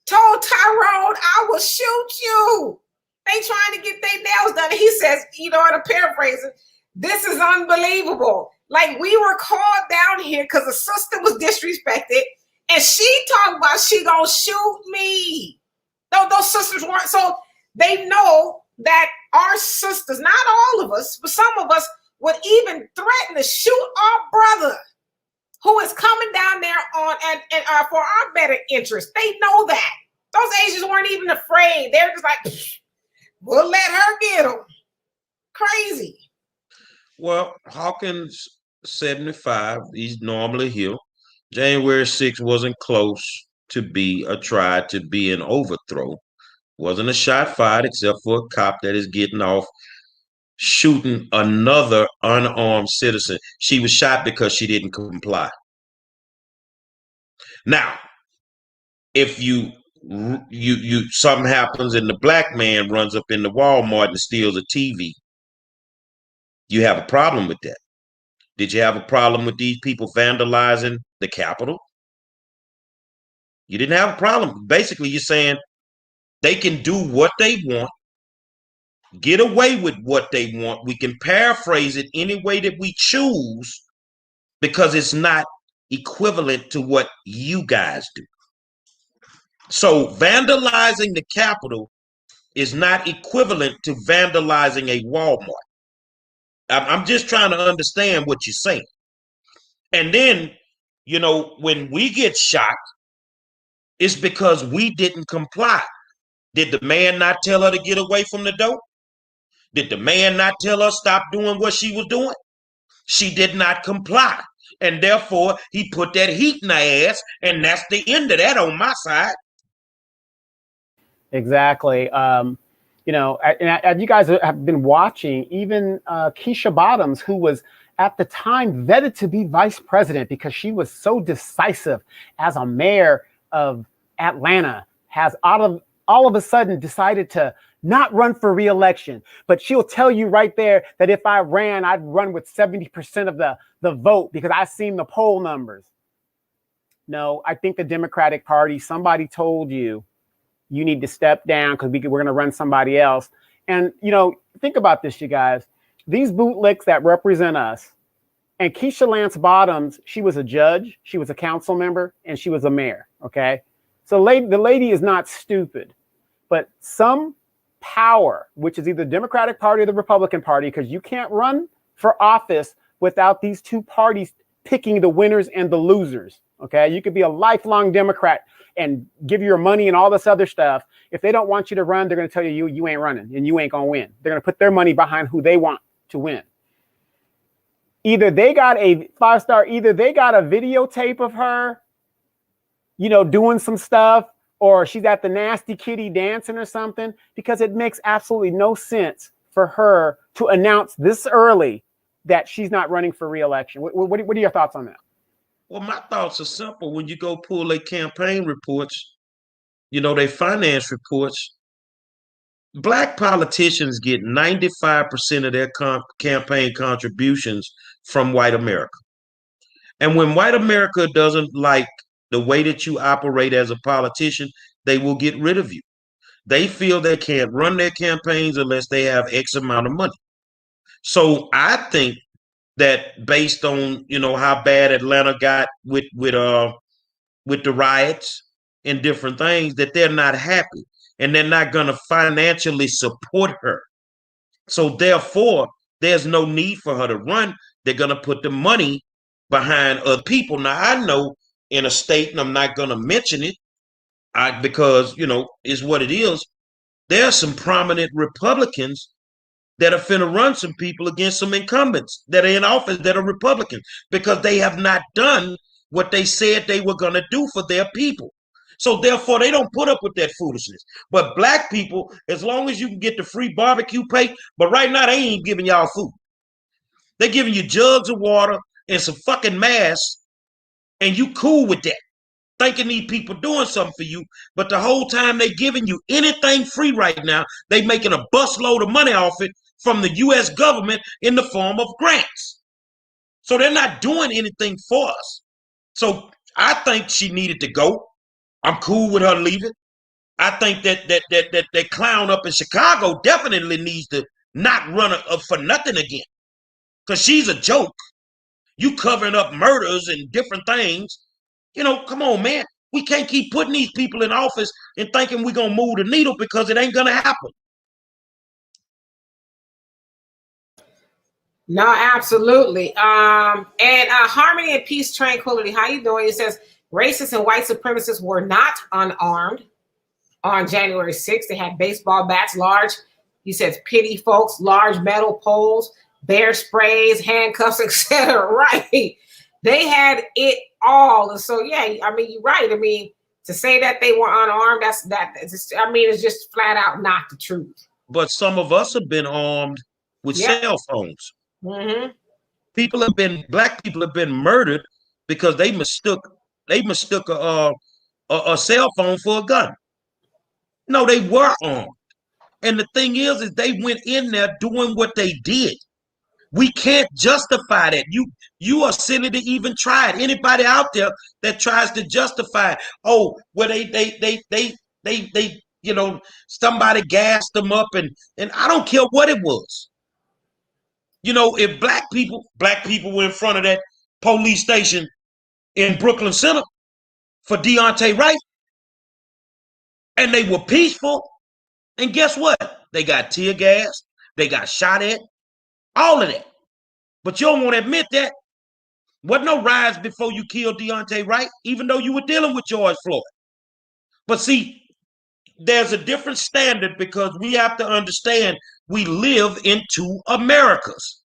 Told Tyrone, I will shoot you. They trying to get their nails done. And he says, you know, in a paraphrasing, this is unbelievable. Like, we were called down here because a sister was disrespected, and she talked about she gonna shoot me. No, those sisters weren't. So they know that our sisters, not all of us, but some of us, would even threaten to shoot our brother who is coming down there on and for our better interest. They know that. Those Asians weren't even afraid. They're just like, we'll let her get them. Crazy. Well, Hawkins 75. He's normally here. January 6th wasn't close to be a try to be an overthrow. Wasn't a shot fired except for a cop that is getting off shooting another unarmed citizen. She was shot because she didn't comply. Now, if something happens and the black man runs up in the Walmart and steals a TV, you have a problem with that. Did you have a problem with these people vandalizing the Capitol? You didn't have a problem. Basically, you're saying they can do what they want, get away with what they want. We can paraphrase it any way that we choose because it's not equivalent to what you guys do. So vandalizing the Capitol is not equivalent to vandalizing a Walmart. I'm just trying to understand what you're saying. And then, you know, when we get shot, it's because we didn't comply. Did the man not tell her to get away from the door? Did the man not tell her stop doing what she was doing? She did not comply. And therefore, he put that heat in her ass, and that's the end of that on my side. Exactly. You know, and you guys have been watching, even Keisha Bottoms, who was at the time vetted to be vice president because she was so decisive as a mayor of Atlanta, has all of a sudden decided to not run for re-election. But she'll tell you right there that if I ran, I'd run with 70% of the vote because I've seen the poll numbers. No, I think the Democratic Party, somebody told you, you need to step down because we're going to run somebody else. And, you know, think about this, you guys. These bootlicks that represent us, and Keisha Lance Bottoms, she was a judge, she was a council member, and she was a mayor, okay? So the lady is not stupid. But some power, which is either the Democratic Party or the Republican Party, because you can't run for office without these two parties picking the winners and the losers, okay? You could be a lifelong Democrat and give you your money and all this other stuff. If they don't want you to run, they're going to tell you, you ain't running and you ain't going to win. They're going to put their money behind who they want to win. Either they got a 5-star, either they got a videotape of her, you know, doing some stuff, or she's at the Nasty Kitty dancing or something, because it makes absolutely no sense for her to announce this early that she's not running for re-election. What are your thoughts on that? Well, my thoughts are simple. When you go pull their campaign reports, you know, their finance reports, black politicians get 95% of their campaign contributions from white America. And when white America doesn't like the way that you operate as a politician, they will get rid of you. They feel they can't run their campaigns unless they have X amount of money. So I think that based on, you know, how bad Atlanta got with the riots and different things, that they're not happy and they're not going to financially support her. So therefore, there's no need for her to run. They're going to put the money behind other people. Now, I know in a state, and I'm not going to mention it because, you know, it's what it is. There are some prominent Republicans that are finna run some people against some incumbents that are in office that are Republicans because they have not done what they said they were going to do for their people. So therefore, they don't put up with that foolishness. But black people, as long as you can get the free barbecue pay, but right now they ain't giving y'all food. They're giving you jugs of water and some fucking masks, and you cool with that, thinking these people doing something for you. But the whole time they giving you anything free right now, they making a busload of money off it from the U.S. government in the form of grants. So they're not doing anything for us. So I think she needed to go. I'm cool with her leaving. I think that clown up in Chicago definitely needs to not run for nothing again, because she's a joke. You covering up murders and different things. You know, come on, man. We can't keep putting these people in office and thinking we're going to move the needle, because it ain't going to happen. No, absolutely. And Harmony and Peace Tranquility, how you doing? It says racists and white supremacists were not unarmed on January 6th. They had baseball bats, large, he says, pity folks, large metal poles, bear sprays, handcuffs, etc. Right. They had it all. And so, yeah, I mean, you're right. I mean, to say that they were unarmed, it's just flat out not the truth. But some of us have been armed with cell phones. Mm-hmm. Black people have been murdered because they mistook a cell phone for a gun. No, they were armed. And the thing is they went in there doing what they did. We can't justify that. You are silly to even try it. Anybody out there that tries to justify, oh, well, they you know, somebody gassed them up, and I don't care what it was. You know, if black people were in front of that police station in Brooklyn Center for Deontay Wright, and they were peaceful, and guess what? They got tear gas, they got shot at, all of that. But you don't want to admit that. Wasn't no riots before you killed Deontay Wright, even though you were dealing with George Floyd. But see, there's a different standard, because we have to understand we live in two Americas.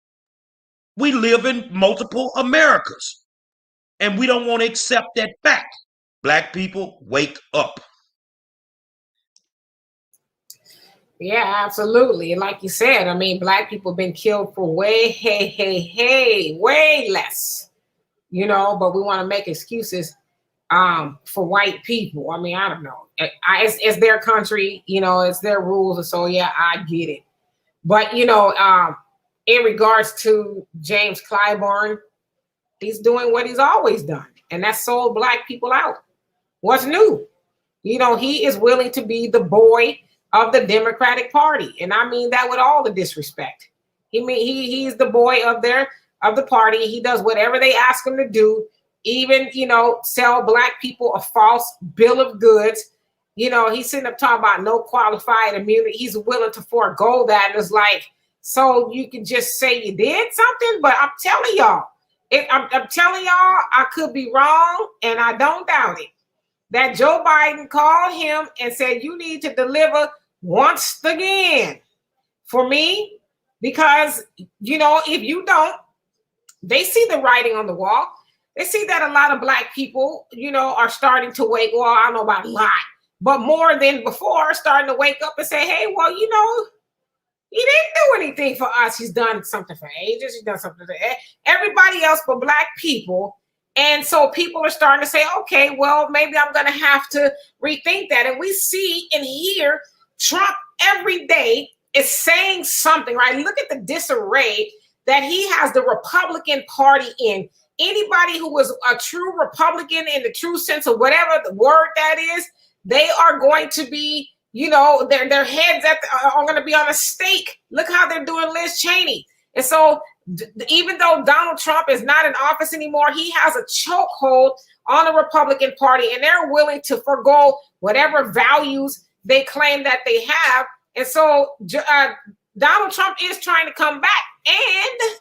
We live in multiple Americas, and we don't want to accept that fact. Black people, wake up. Yeah, absolutely. And like you said, I mean, black people have been killed for way less, you know, but we want to make excuses for white people. I mean, I don't know. It's their country, you know, it's their rules. And so, yeah, I get it. But, you know, in regards to James Clyburn, he's doing what he's always done, and that's sold black people out. What's new? You know, he is willing to be the boy of the Democratic Party, and I mean that with all the disrespect. He's the boy of the party. He does whatever they ask him to do, even, you know, sell black people a false bill of goods. You know, he's sitting up talking about no qualified immunity. He's willing to forego that, and it's like, so you can just say you did something. But I'm telling y'all, I could be wrong, and I don't doubt it, that Joe Biden called him and said, you need to deliver once again for me, because, you know, if you don't, they see the writing on the wall. They see that a lot of black people, you know, are starting to wake, well, I don't know about a lot, but more than before, starting to wake up and say, hey, well, you know, he didn't do anything for us. He's done something for ages. He's done something for everybody else but black people. And so people are starting to say, okay, well, maybe I'm going to have to rethink that. And we see and hear Trump every day is saying something, right? Look at the disarray that he has the Republican Party in. Anybody who was a true Republican in the true sense of whatever the word that is, they are going to be, you know, their heads are going to be on a stake. Look how they're doing Liz Cheney. And so even though Donald Trump is not in office anymore, he has a chokehold on the Republican Party, and they're willing to forgo whatever values they claim that they have. And so Donald Trump is trying to come back, and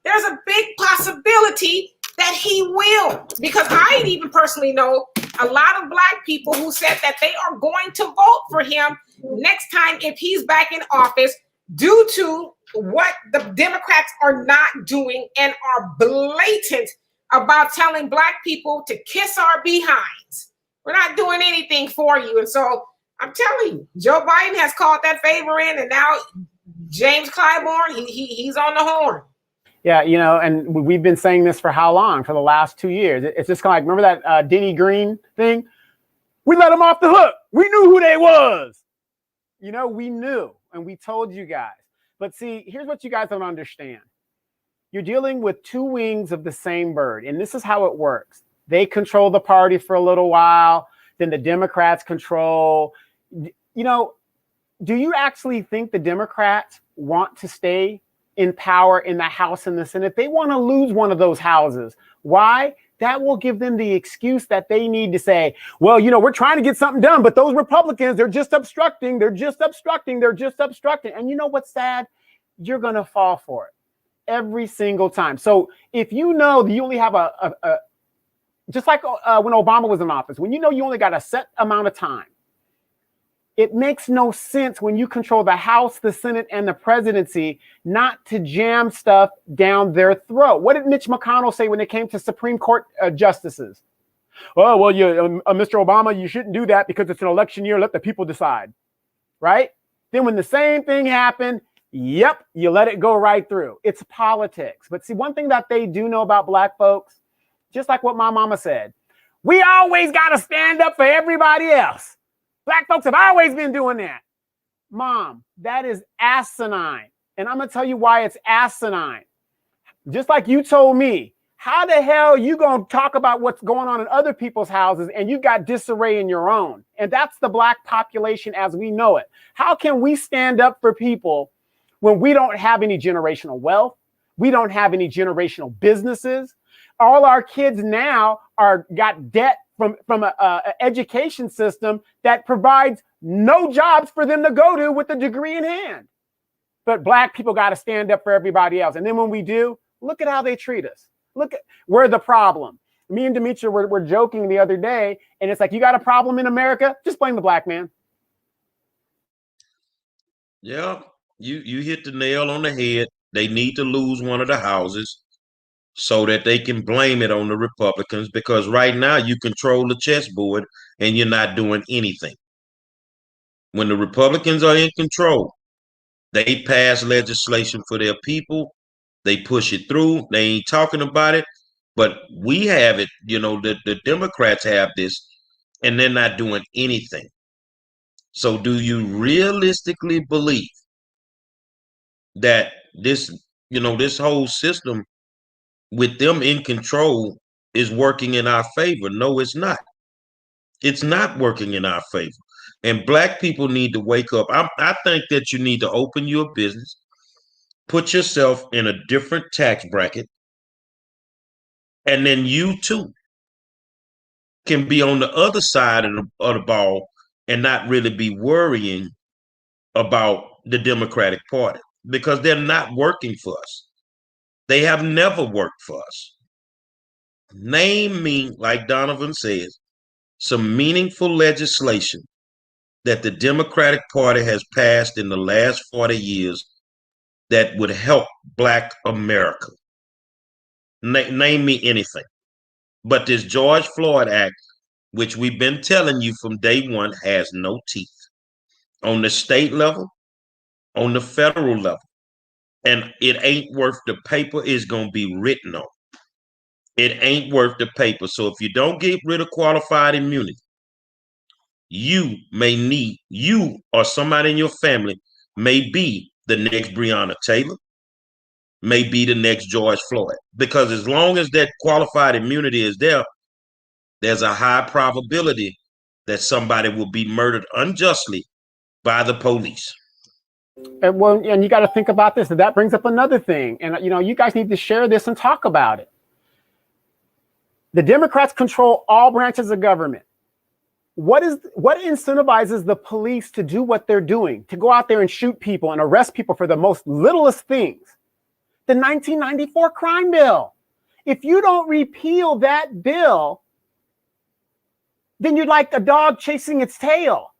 there's a big possibility that he will, because I even personally know a lot of black people who said that they are going to vote for him next time if he's back in office, due to what the Democrats are not doing and are blatant about telling Black people to kiss our behinds. We're not doing anything for you. And so I'm telling you, Joe Biden has called that favor in, and now James Clyburn, he's on the horn. Yeah, you know, and we've been saying this for how long? For the last 2 years. It's just kind of like, remember that Denny Green thing? We let them off the hook. We knew who they was. You know, we knew, and we told you guys. But see, here's what you guys don't understand. You're dealing with two wings of the same bird, and this is how it works. They control the party for a little while, then the Democrats control. You know, do you actually think the Democrats want to stay in power in the House and the Senate? They want to lose one of those houses. Why? That will give them the excuse that they need to say, well, you know, we're trying to get something done, but those Republicans, they're just obstructing. They're just obstructing. They're just obstructing. And you know what's sad? You're going to fall for it every single time. So if you know that you only have just like when Obama was in office, when you know you only got a set amount of time, it makes no sense when you control the House, the Senate, and the presidency not to jam stuff down their throat. What did Mitch McConnell say when it came to Supreme Court justices? Oh, well, Mr. Obama, you shouldn't do that because it's an election year. Let the people decide, right? Then when the same thing happened, yep, you let it go right through. It's politics. But see, one thing that they do know about Black folks, just like what my mama said, we always got to stand up for everybody else. Black folks have always been doing that. Mom, that is asinine. And I'm going to tell you why it's asinine. Just like you told me, how the hell are you going to talk about what's going on in other people's houses and you got disarray in your own? And that's the Black population as we know it. How can we stand up for people when we don't have any generational wealth? We don't have any generational businesses. All our kids now got debt from an education system that provides no jobs for them to go to with a degree in hand. But Black people got to stand up for everybody else. And then when we do, look at how they treat us. We're the problem. Me and Demetria were joking the other day, and it's like, you got a problem in America? Just blame the Black man. Yeah, you hit the nail on the head. They need to lose one of the houses so that they can blame it on the Republicans, because right now you control the chessboard and you're not doing anything. When the Republicans are in control, they pass legislation for their people. They push it through. They ain't talking about it, but we have it. You know, the Democrats have this and they're not doing anything. So do you realistically believe that this whole system with them in control is working in our favor? No, it's not. It's not working in our favor. And Black people need to wake up. I think that you need to open your business, put yourself in a different tax bracket, and then you too can be on the other side of the ball and not really be worrying about the Democratic Party, because they're not working for us. They have never worked for us. Name me, like Donovan says, some meaningful legislation that the Democratic Party has passed in the last 40 years that would help Black America. Name me anything. But this George Floyd Act, which we've been telling you from day one, has no teeth on the state level, on the federal level. And it ain't worth the paper it's going to be written on. It ain't worth the paper. So if you don't get rid of qualified immunity, you or somebody in your family may be the next Breonna Taylor, may be the next George Floyd. Because as long as that qualified immunity is there, there's a high probability that somebody will be murdered unjustly by the police. And you got to think about this. And that brings up another thing. And, you know, you guys need to share this and talk about it. The Democrats control all branches of government. What incentivizes the police to do what they're doing, to go out there and shoot people and arrest people for the most littlest things? The 1994 crime bill. If you don't repeal that bill, then you're like a dog chasing its tail.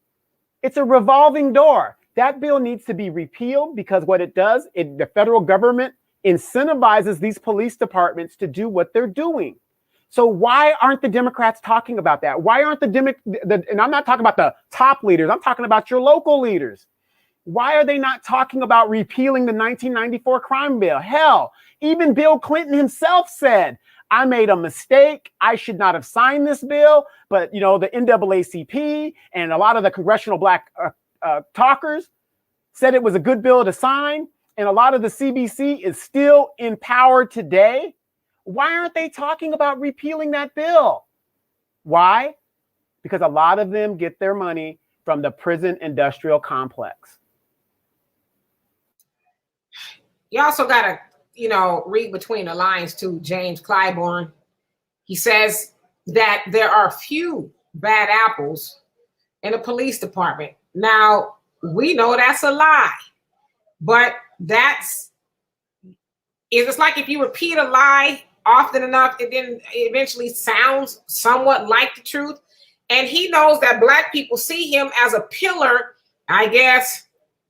It's a revolving door. That bill needs to be repealed, because what it does, the federal government incentivizes these police departments to do what they're doing. So why aren't the Democrats talking about that? Why aren't and I'm not talking about the top leaders, I'm talking about your local leaders. Why are they not talking about repealing the 1994 crime bill? Hell, even Bill Clinton himself said, I made a mistake. I should not have signed this bill. But, the NAACP and a lot of the congressional black talkers said it was a good bill to sign. And a lot of the CBC is still in power today. Why aren't they talking about repealing that bill? Why? Because a lot of them get their money from the prison industrial complex. You also got to, read between the lines too, James Clyburn. He says that there are few bad apples in the police department. Now, we know that's a lie, but it's like if you repeat a lie often enough, it then eventually sounds somewhat like the truth. And he knows that black people see him as a pillar, I guess,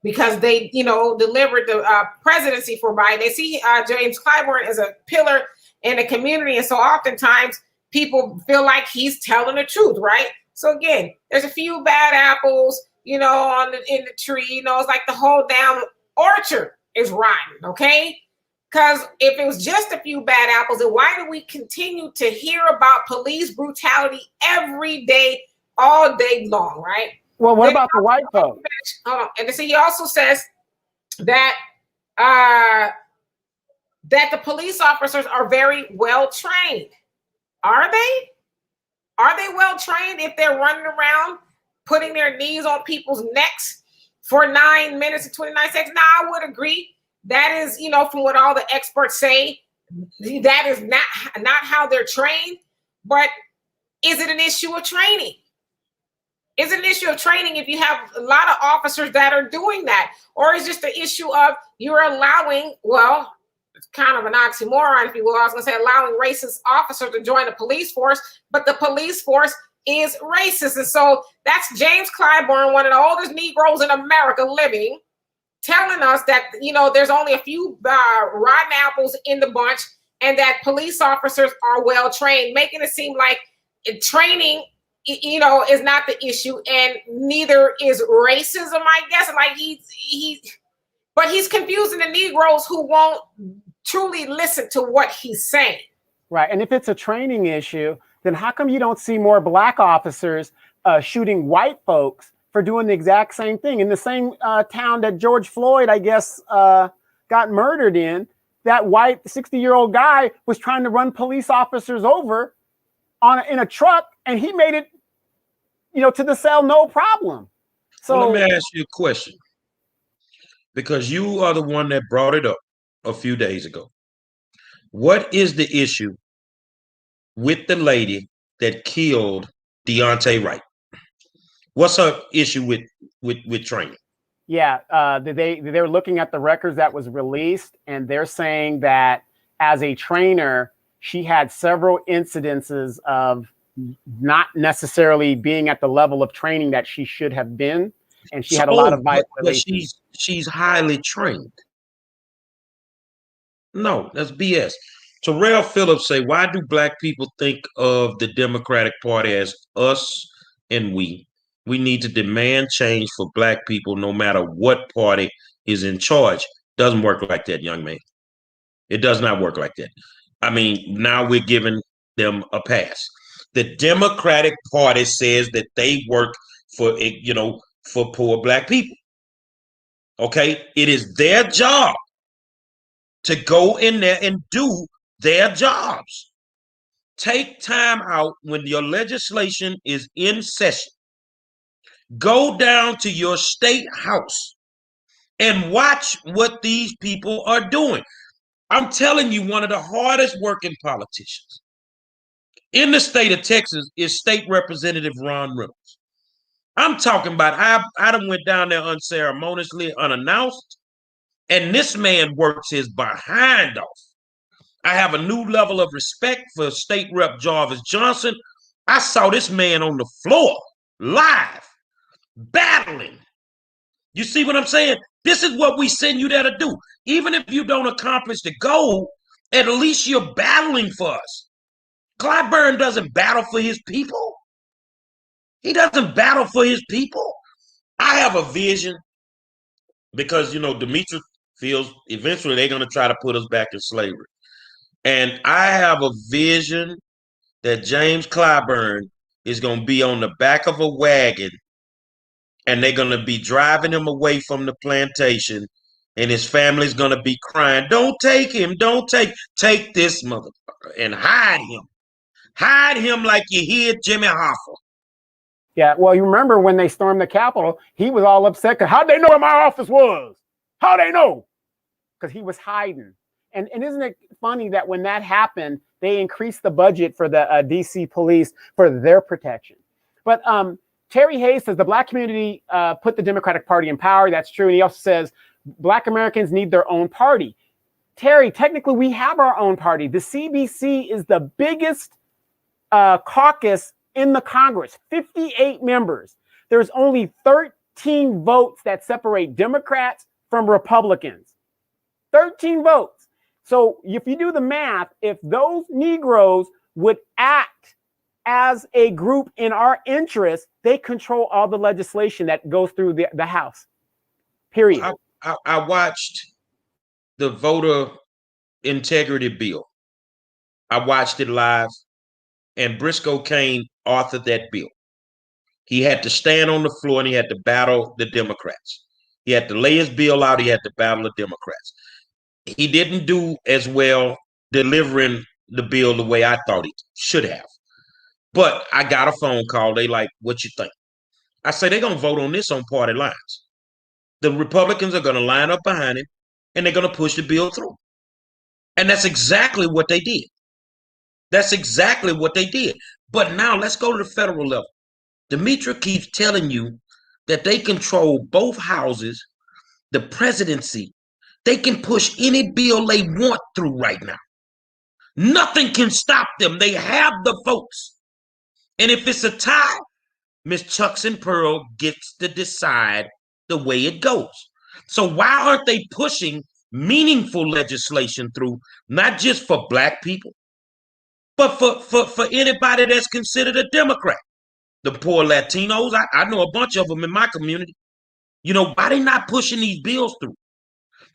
because they, delivered the presidency for Biden. They see James Clyburn as a pillar in the community. And so oftentimes people feel like he's telling the truth, right? So again, there's a few bad apples, in the tree. It's like the whole damn orchard is rotten, okay? Because if it was just a few bad apples, then why do we continue to hear about police brutality every day, all day long, right? Well, what about the white folks? And so he also says that that the police officers are very well trained. Are they? Are they well trained if they're running around putting their knees on people's necks for 9 minutes and 29 seconds? Now, I would agree. That is, from what all the experts say, that is not how they're trained. But is it an issue of training? Is it an issue of training if you have a lot of officers that are doing that? Or is it just the issue of you're allowing, well, it's kind of an oxymoron, if you will. I was going to say allowing racist officers to join the police force, but the police force is racist. And so that's James Clyburn, one of the oldest Negroes in America living, telling us that, there's only a few rotten apples in the bunch and that police officers are well trained, making it seem like training is not the issue, and neither is racism, I guess. Like but he's confusing the Negroes who won't truly listen to what he's saying. Right, and if it's a training issue, then how come you don't see more black officers shooting white folks for doing the exact same thing? In the same town that George Floyd, I guess, got murdered in, that white 60-year-old guy was trying to run police officers over in a truck, and he made it to the cell, no problem. So well, let me ask you a question, because you are the one that brought it up a few days ago. What is the issue with the lady that killed Deontay Wright? What's her issue with training? Yeah, they're looking at the records that was released, and they're saying that as a trainer, she had several incidences of not necessarily being at the level of training that she should have been, and she had a lot of violations. But she's highly trained. No, that's BS. Terrell Phillips say, why do black people think of the Democratic Party as us and we? We need to demand change for black people no matter what party is in charge. Doesn't work like that, young man. It does not work like that. I mean, now we're giving them a pass. The Democratic Party says that they work for poor black people. Okay, it is their job to go in there and do their jobs. Take time out when your legislation is in session. Go down to your state house and watch what these people are doing. I'm telling you, one of the hardest working politicians in the state of Texas is State Representative Ron Reynolds. I'm talking about I done went down there unceremoniously, unannounced, and this man works his behind off. I have a new level of respect for State Rep Jarvis Johnson. I saw this man on the floor, live, battling. You see what I'm saying? This is what we send you there to do. Even if you don't accomplish the goal, at least you're battling for us. Clyburn doesn't battle for his people. He doesn't battle for his people. I have a vision because, Demetrius feels eventually they're going to try to put us back in slavery. And I have a vision that James Clyburn is going to be on the back of a wagon and they're going to be driving him away from the plantation and his family's going to be crying, don't take him, take this motherfucker and hide him. Hide him like you hid Jimmy Hoffa. Yeah, well, you remember when they stormed the Capitol, he was all upset because how'd they know where my office was? How'd they know? Because he was hiding. And isn't it funny that when that happened, they increased the budget for the DC police for their protection? But Terry Hayes says the Black community put the Democratic Party in power. That's true. And he also says Black Americans need their own party. Terry, technically, we have our own party. The CBC is the biggest caucus in the Congress, 58 members. There's only 13 votes that separate Democrats from Republicans. 13 votes. So if you do the math, if those Negroes would act as a group in our interest, they control all the legislation that goes through the House. Period. I watched the voter integrity bill. I watched it live, and Briscoe Kane authored that bill. He had to stand on the floor and he had to battle the Democrats. He had to lay his bill out. He had to battle the Democrats. He didn't do as well delivering the bill the way I thought he should have. But I got a phone call. They like, what you think? I say they're going to vote on this on party lines. The Republicans are going to line up behind him and they're going to push the bill through. And that's exactly what they did. That's exactly what they did. But now let's go to the federal level. Demetra keeps telling you that they control both houses, the presidency. They can push any bill they want through right now. Nothing can stop them. They have the votes. And if it's a tie, Ms. Chucks and Pearl gets to decide the way it goes. So why aren't they pushing meaningful legislation through, not just for Black people, but for anybody that's considered a Democrat? The poor Latinos, I know a bunch of them in my community. Why they not pushing these bills through?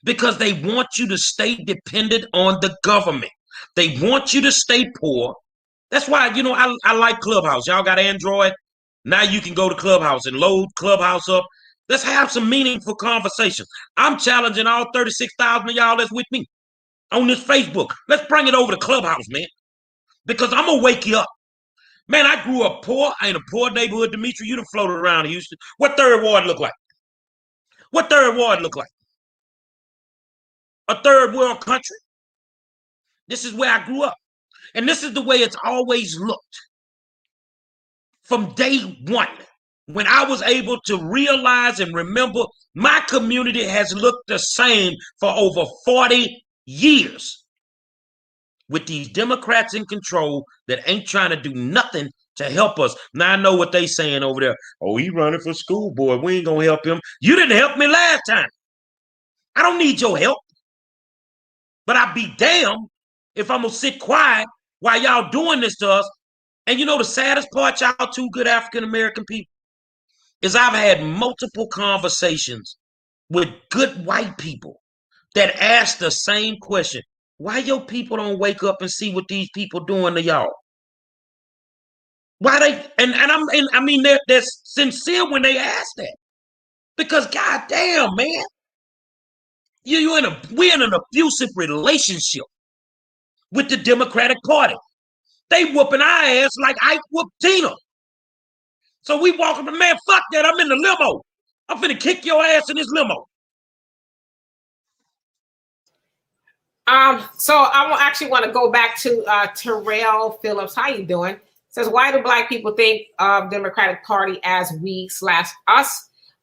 Because they want you to stay dependent on the government. They want you to stay poor. That's why, I like Clubhouse. Y'all got Android? Now you can go to Clubhouse and load Clubhouse up. Let's have some meaningful conversations. I'm challenging all 36,000 of y'all that's with me on this Facebook. Let's bring it over to Clubhouse, man. Because I'm going to wake you up. Man, I grew up poor. I ain't a poor neighborhood, Demetri. You done floated around Houston. What third ward look like? What third ward look like? A third world country? This is where I grew up. And this is the way it's always looked. From day one, when I was able to realize and remember, my community has looked the same for over 40 years. With these Democrats in control that ain't trying to do nothing to help us. Now I know what they saying over there. Oh, he running for school board. We ain't going to help him. You didn't help me last time. I don't need your help. But I'd be damned if I'm going to sit quiet while y'all doing this to us. And the saddest part, y'all two good African-American people, is I've had multiple conversations with good white people that ask the same question. Why your people don't wake up and see what these people doing to y'all? Why they they're sincere when they ask that. Because goddamn, man, we're in an abusive relationship with the Democratic Party. They whooping our ass like Ike whooped Tina. So we walking, man, fuck that. I'm in the limo. I'm finna kick your ass in this limo. So I actually want to go back to Terrell Phillips. How you doing? Says, why do Black people think of Democratic Party as we/us?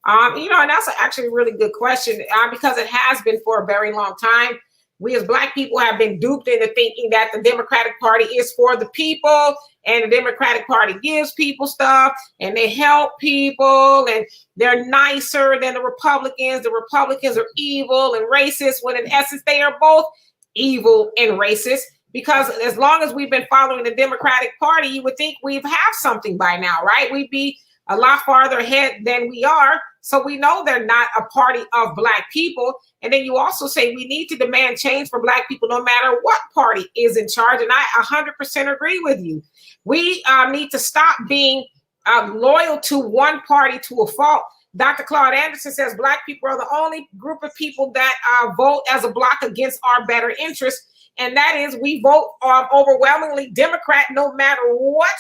And that's actually a really good question because it has been for a very long time. We as Black people have been duped into thinking that the Democratic Party is for the people and the Democratic Party gives people stuff and they help people and they're nicer than the Republicans. The Republicans are evil and racist, when in essence they are both evil and racist. Because as long as we've been following the Democratic Party, you would think we'd have something by now, right? We'd be a lot farther ahead than we are. So we know they're not a party of Black people. And then you also say we need to demand change for Black people no matter what party is in charge. And I 100% agree with you. We need to stop being loyal to one party to a fault. Dr. Claude Anderson says Black people are the only group of people that vote as a block against our better interests. And that is, we vote overwhelmingly Democrat no matter what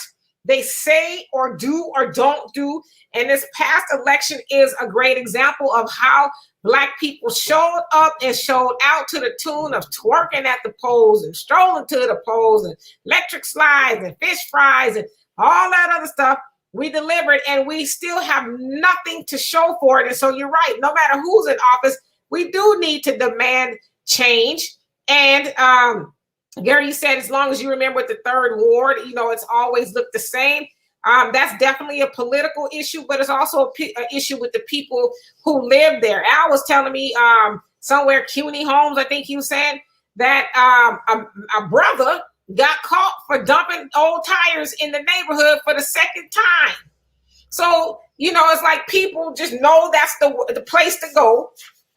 they say or do or don't do. And this past election is a great example of how Black people showed up and showed out to the tune of twerking at the polls and strolling to the polls and electric slides and fish fries and all that other stuff. We delivered, and we still have nothing to show for it. And so you're right, no matter who's in office, we do need to demand change. And Gary said, as long as you remember the third ward, you know, it's always looked the same. That's definitely a political issue, but it's also an issue with the people who live there. Al was telling me somewhere, CUNY Homes, I think he was saying, that a brother got caught for dumping old tires in the neighborhood for the second time. So, you know, it's like people just know that's the place to go,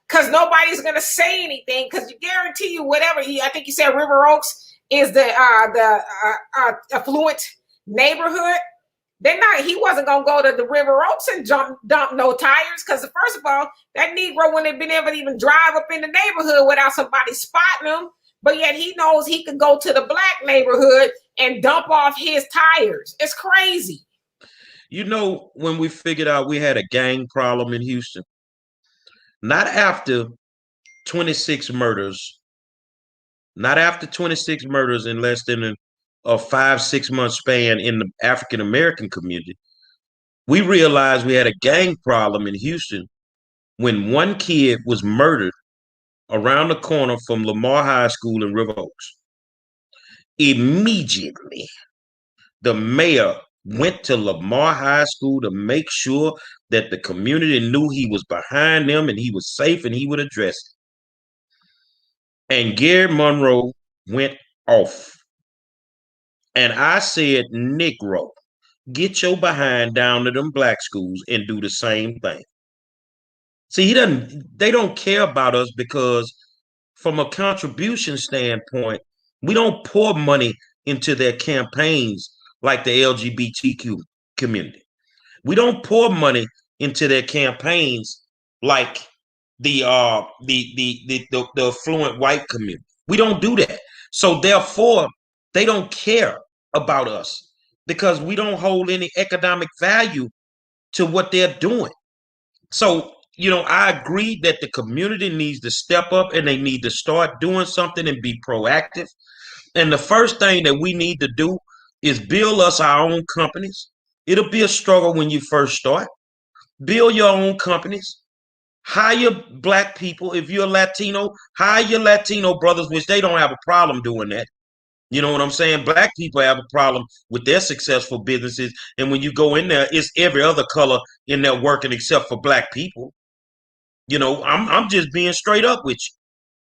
because nobody's going to say anything, because you guarantee you whatever, I think you said River Oaks is the affluent neighborhood. He wasn't going to go to the River Oaks and dump no tires, because first of all, that Negro wouldn't have been able to even drive up in the neighborhood without somebody spotting him. But yet he knows he could go to the Black neighborhood and dump off his tires. It's crazy. You know, when we figured out we had a gang problem in Houston, not after 26 murders, in less than a 5-6 month span in the African-American community, we realized we had a gang problem in Houston when one kid was murdered around the corner from Lamar High School in River Oaks. Immediately, the mayor went to Lamar High School to make sure that the community knew he was behind them and he was safe and he would address it. And Gary Monroe went off. And I said, Negro, get your behind down to them Black schools and do the same thing. See, they don't care about us because from a contribution standpoint, we don't pour money into their campaigns like the LGBTQ community. We don't pour money into their campaigns like the affluent white community. We don't do that. So therefore, they don't care about us because we don't hold any economic value to what they're doing. So, you know, I agree that the community needs to step up and they need to start doing something and be proactive. And the first thing that we need to do is build us our own companies. It'll be a struggle when you first start. Build your own companies. Hire Black people. If you're Latino, hire your Latino brothers, which they don't have a problem doing that. You know what I'm saying? Black people have a problem with their successful businesses. And when you go in there, it's every other color in there working except for Black people. You know, I'm just being straight up with you.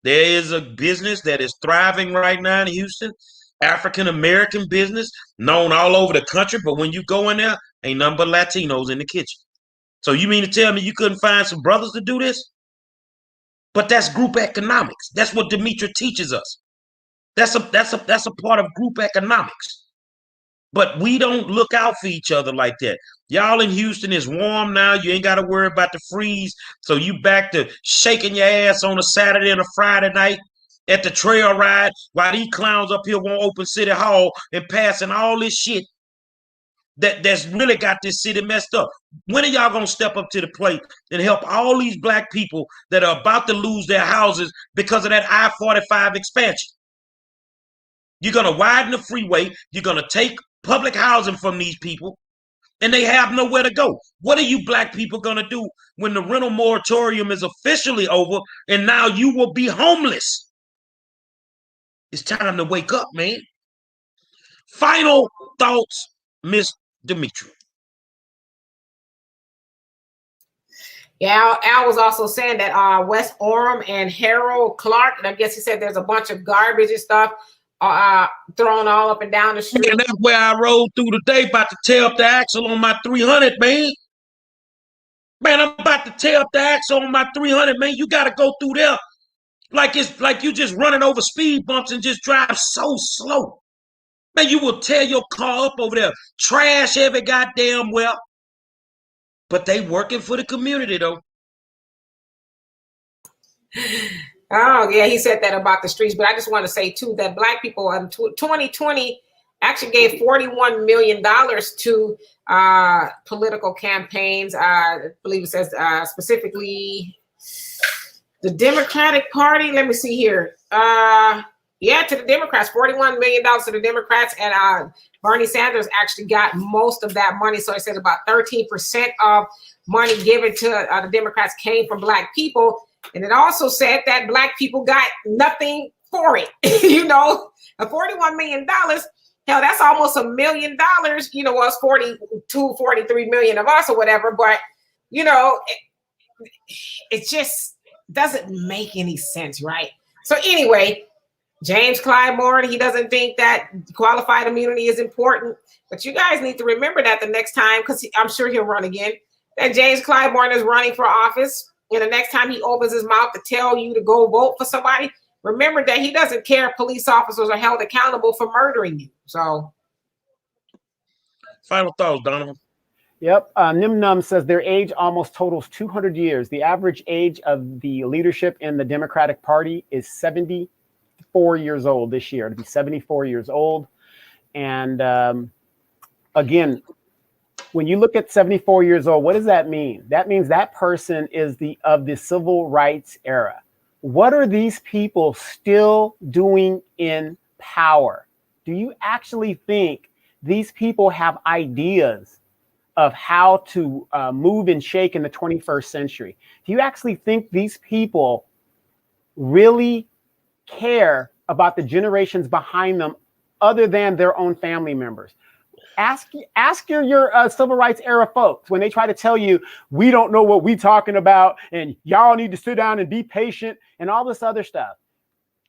There is a business that is thriving right now in Houston, African-American business, known all over the country. But when you go in there, ain't nothing but Latinos in the kitchen. So you mean to tell me you couldn't find some brothers to do this? But that's group economics. That's what Demetra teaches us. That's a part of group economics. But we don't look out for each other like that. Y'all in Houston is warm now. You ain't got to worry about the freeze. So you back to shaking your ass on a Saturday and a Friday night at the trail ride while these clowns up here won't open City Hall and passing all this shit that's really got this city messed up. When are y'all going to step up to the plate and help all these Black people that are about to lose their houses because of that I-45 expansion? You're going to widen the freeway. You're going to take public housing from these people, and they have nowhere to go. What are you Black people going to do when the rental moratorium is officially over and now you will be homeless? It's time to wake up, man. Final thoughts, Miss Demetria. Yeah, Al was also saying that Wes Orham and Harold Clark, and I guess he said there's a bunch of garbage and stuff thrown all up and down the street. And that's where I rode through today, about to tear up the axle on my 300, man. Man, I'm about to tear up the axle on my 300, man. You got to go through there like it's like you just running over speed bumps and just drive so slow. Man, you will tear your car up over there. Trash every goddamn well. But they working for the community, though. Oh, yeah, he said that about the streets. But I just want to say, too, that Black people in 2020 actually gave $41 million to political campaigns. I believe it says specifically the Democratic Party. Let me see here. Yeah, to the Democrats, $41 million to the Democrats. And Bernie Sanders actually got most of that money. So it says about 13% of money given to the Democrats came from Black people. And it also said that Black people got nothing for it. You know, $41 million. Hell, that's almost $1 million. You know, us 42, 43 million of us or whatever. But, you know, it just doesn't make any sense, right? So anyway, James Clyburn, he doesn't think that qualified immunity is important. But you guys need to remember that the next time, because I'm sure he'll run again, that James Clyburn is running for office. And the next time he opens his mouth to tell you to go vote for somebody, remember that he doesn't care if police officers are held accountable for murdering you. So, final thoughts, Donovan. Yep. Nim Num says their age almost totals 200 years. The average age of the leadership in the Democratic Party is 74 years old this year. To be 74 years old. And again, when you look at 74 years old, what does that mean? That means that person is of the civil rights era. What are these people still doing in power? Do you actually think these people have ideas of how to move and shake in the 21st century? Do you actually think these people really care about the generations behind them other than their own family members? Ask your civil rights era folks when they try to tell you, we don't know what we talking about and y'all need to sit down and be patient and all this other stuff.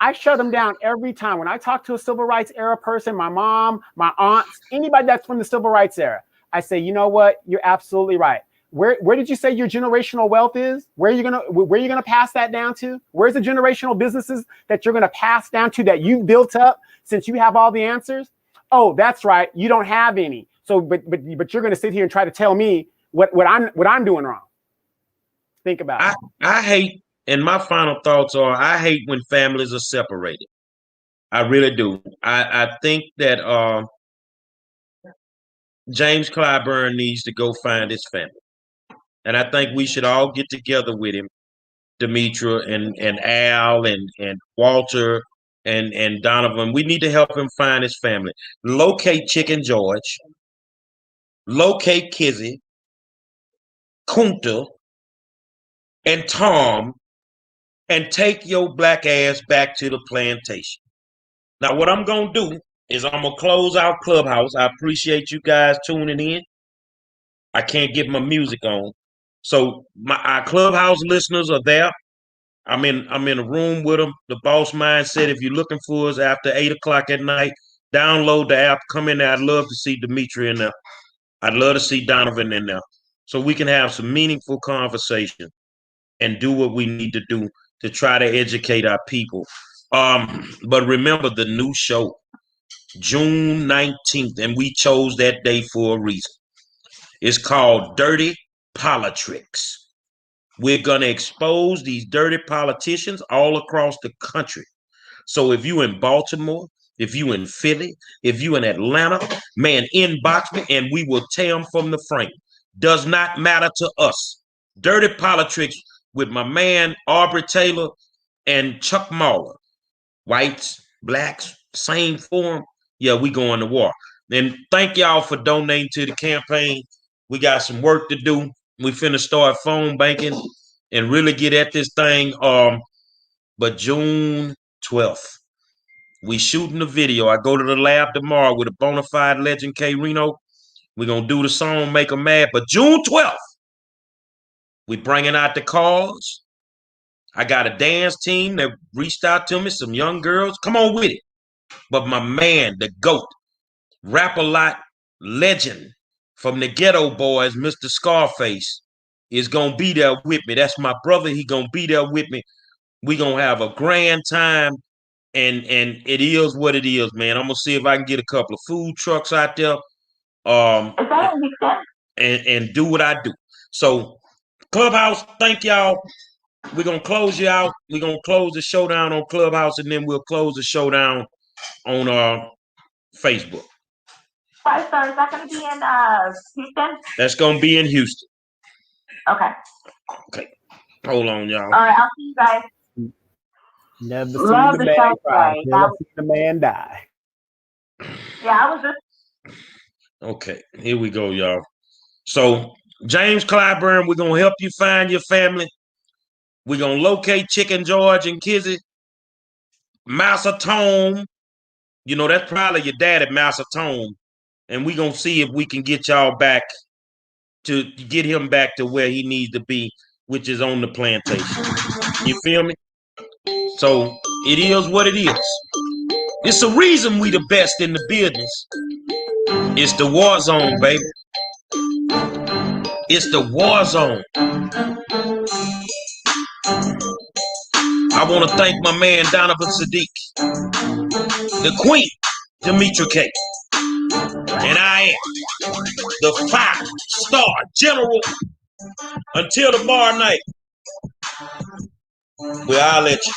I shut them down every time. When I talk to a civil rights era person, my mom, my aunts, anybody that's from the civil rights era, I say, you know what? You're absolutely right. Where did you say your generational wealth is? Where are you gonna pass that down to? Where's the generational businesses that you're gonna pass down to that you've built up since you have all the answers? Oh, that's right. You don't have any. So, but you're going to sit here and try to tell me what I'm doing wrong. Think about it. I hate, and my final thoughts are, I hate when families are separated. I really do. I think that James Clyburn needs to go find his family, and I think we should all get together with him, Demetria and Al and Walter and Donovan. We need to help him find his family. Locate Chicken George. Locate Kizzy, Kunta, and Tom, and take your black ass back to the plantation. Now, what I'm going to do is I'm going to close out Clubhouse. I appreciate you guys tuning in. I can't get my music on. So our Clubhouse listeners are there. I'm in a room with them. The boss man said if you're looking for us after 8 o'clock at night, download the app. Come in there. I'd love to see Demetria in there. I'd love to see Donovan in there. So we can have some meaningful conversation and do what we need to do to try to educate our people. But remember the new show, June 19th, and we chose that day for a reason. It's called Dirty Politics. We're going to expose these dirty politicians all across the country. So if you in Baltimore, if you in Philly, if you in Atlanta, man, inbox me and we will tear them from the frame. Does not matter to us. Dirty Politics with my man Aubrey Taylor and Chuck Mahler. Whites, blacks, same form. Yeah, we going to war. And thank y'all for donating to the campaign. We got some work to do. We finna start phone banking and really get at this thing. But June 12th, We shooting the video. I go to the lab tomorrow with a bona fide legend, K Reno. We're going to do the song, Make 'em Mad. But June 12th, we bringing out the cars. I got a dance team that reached out to me, some young girls. Come on with it. But my man, the GOAT, Rap-A-Lot legend from the Ghetto Boys, Mr. Scarface, is going to be there with me. That's my brother. He going to be there with me. We going to have a grand time. And it is what it is, man. I'm going to see if I can get a couple of food trucks out there. And do what I do. So, Clubhouse, thank y'all. We're going to close you out. We're going to close the showdown on Clubhouse, and then we'll close the showdown on Facebook. Five Star, is that going to be in Houston? That's going to be in Houston. Okay. Okay. Hold on, y'all. All right, I'll see you guys. Never Love seen the the man show cry. today. Never seen the man die. Yeah, I was just. Okay, here we go, y'all. So, James Clyburn, we're going to help you find your family. We're going to locate Chicken George and Kizzy. Massa Tome, you know, that's probably your daddy, Massa Tome. And we're going to see if we can get y'all back to get him back to where he needs to be, which is on the plantation. You feel me? So it is what it is. It's the reason we the best in the business. It's the war zone, baby. It's the war zone. I want to thank my man Donovan Sadiq, the Queen, Demetra K. And I am the 5-star general. Until tomorrow night, well, I'll let you.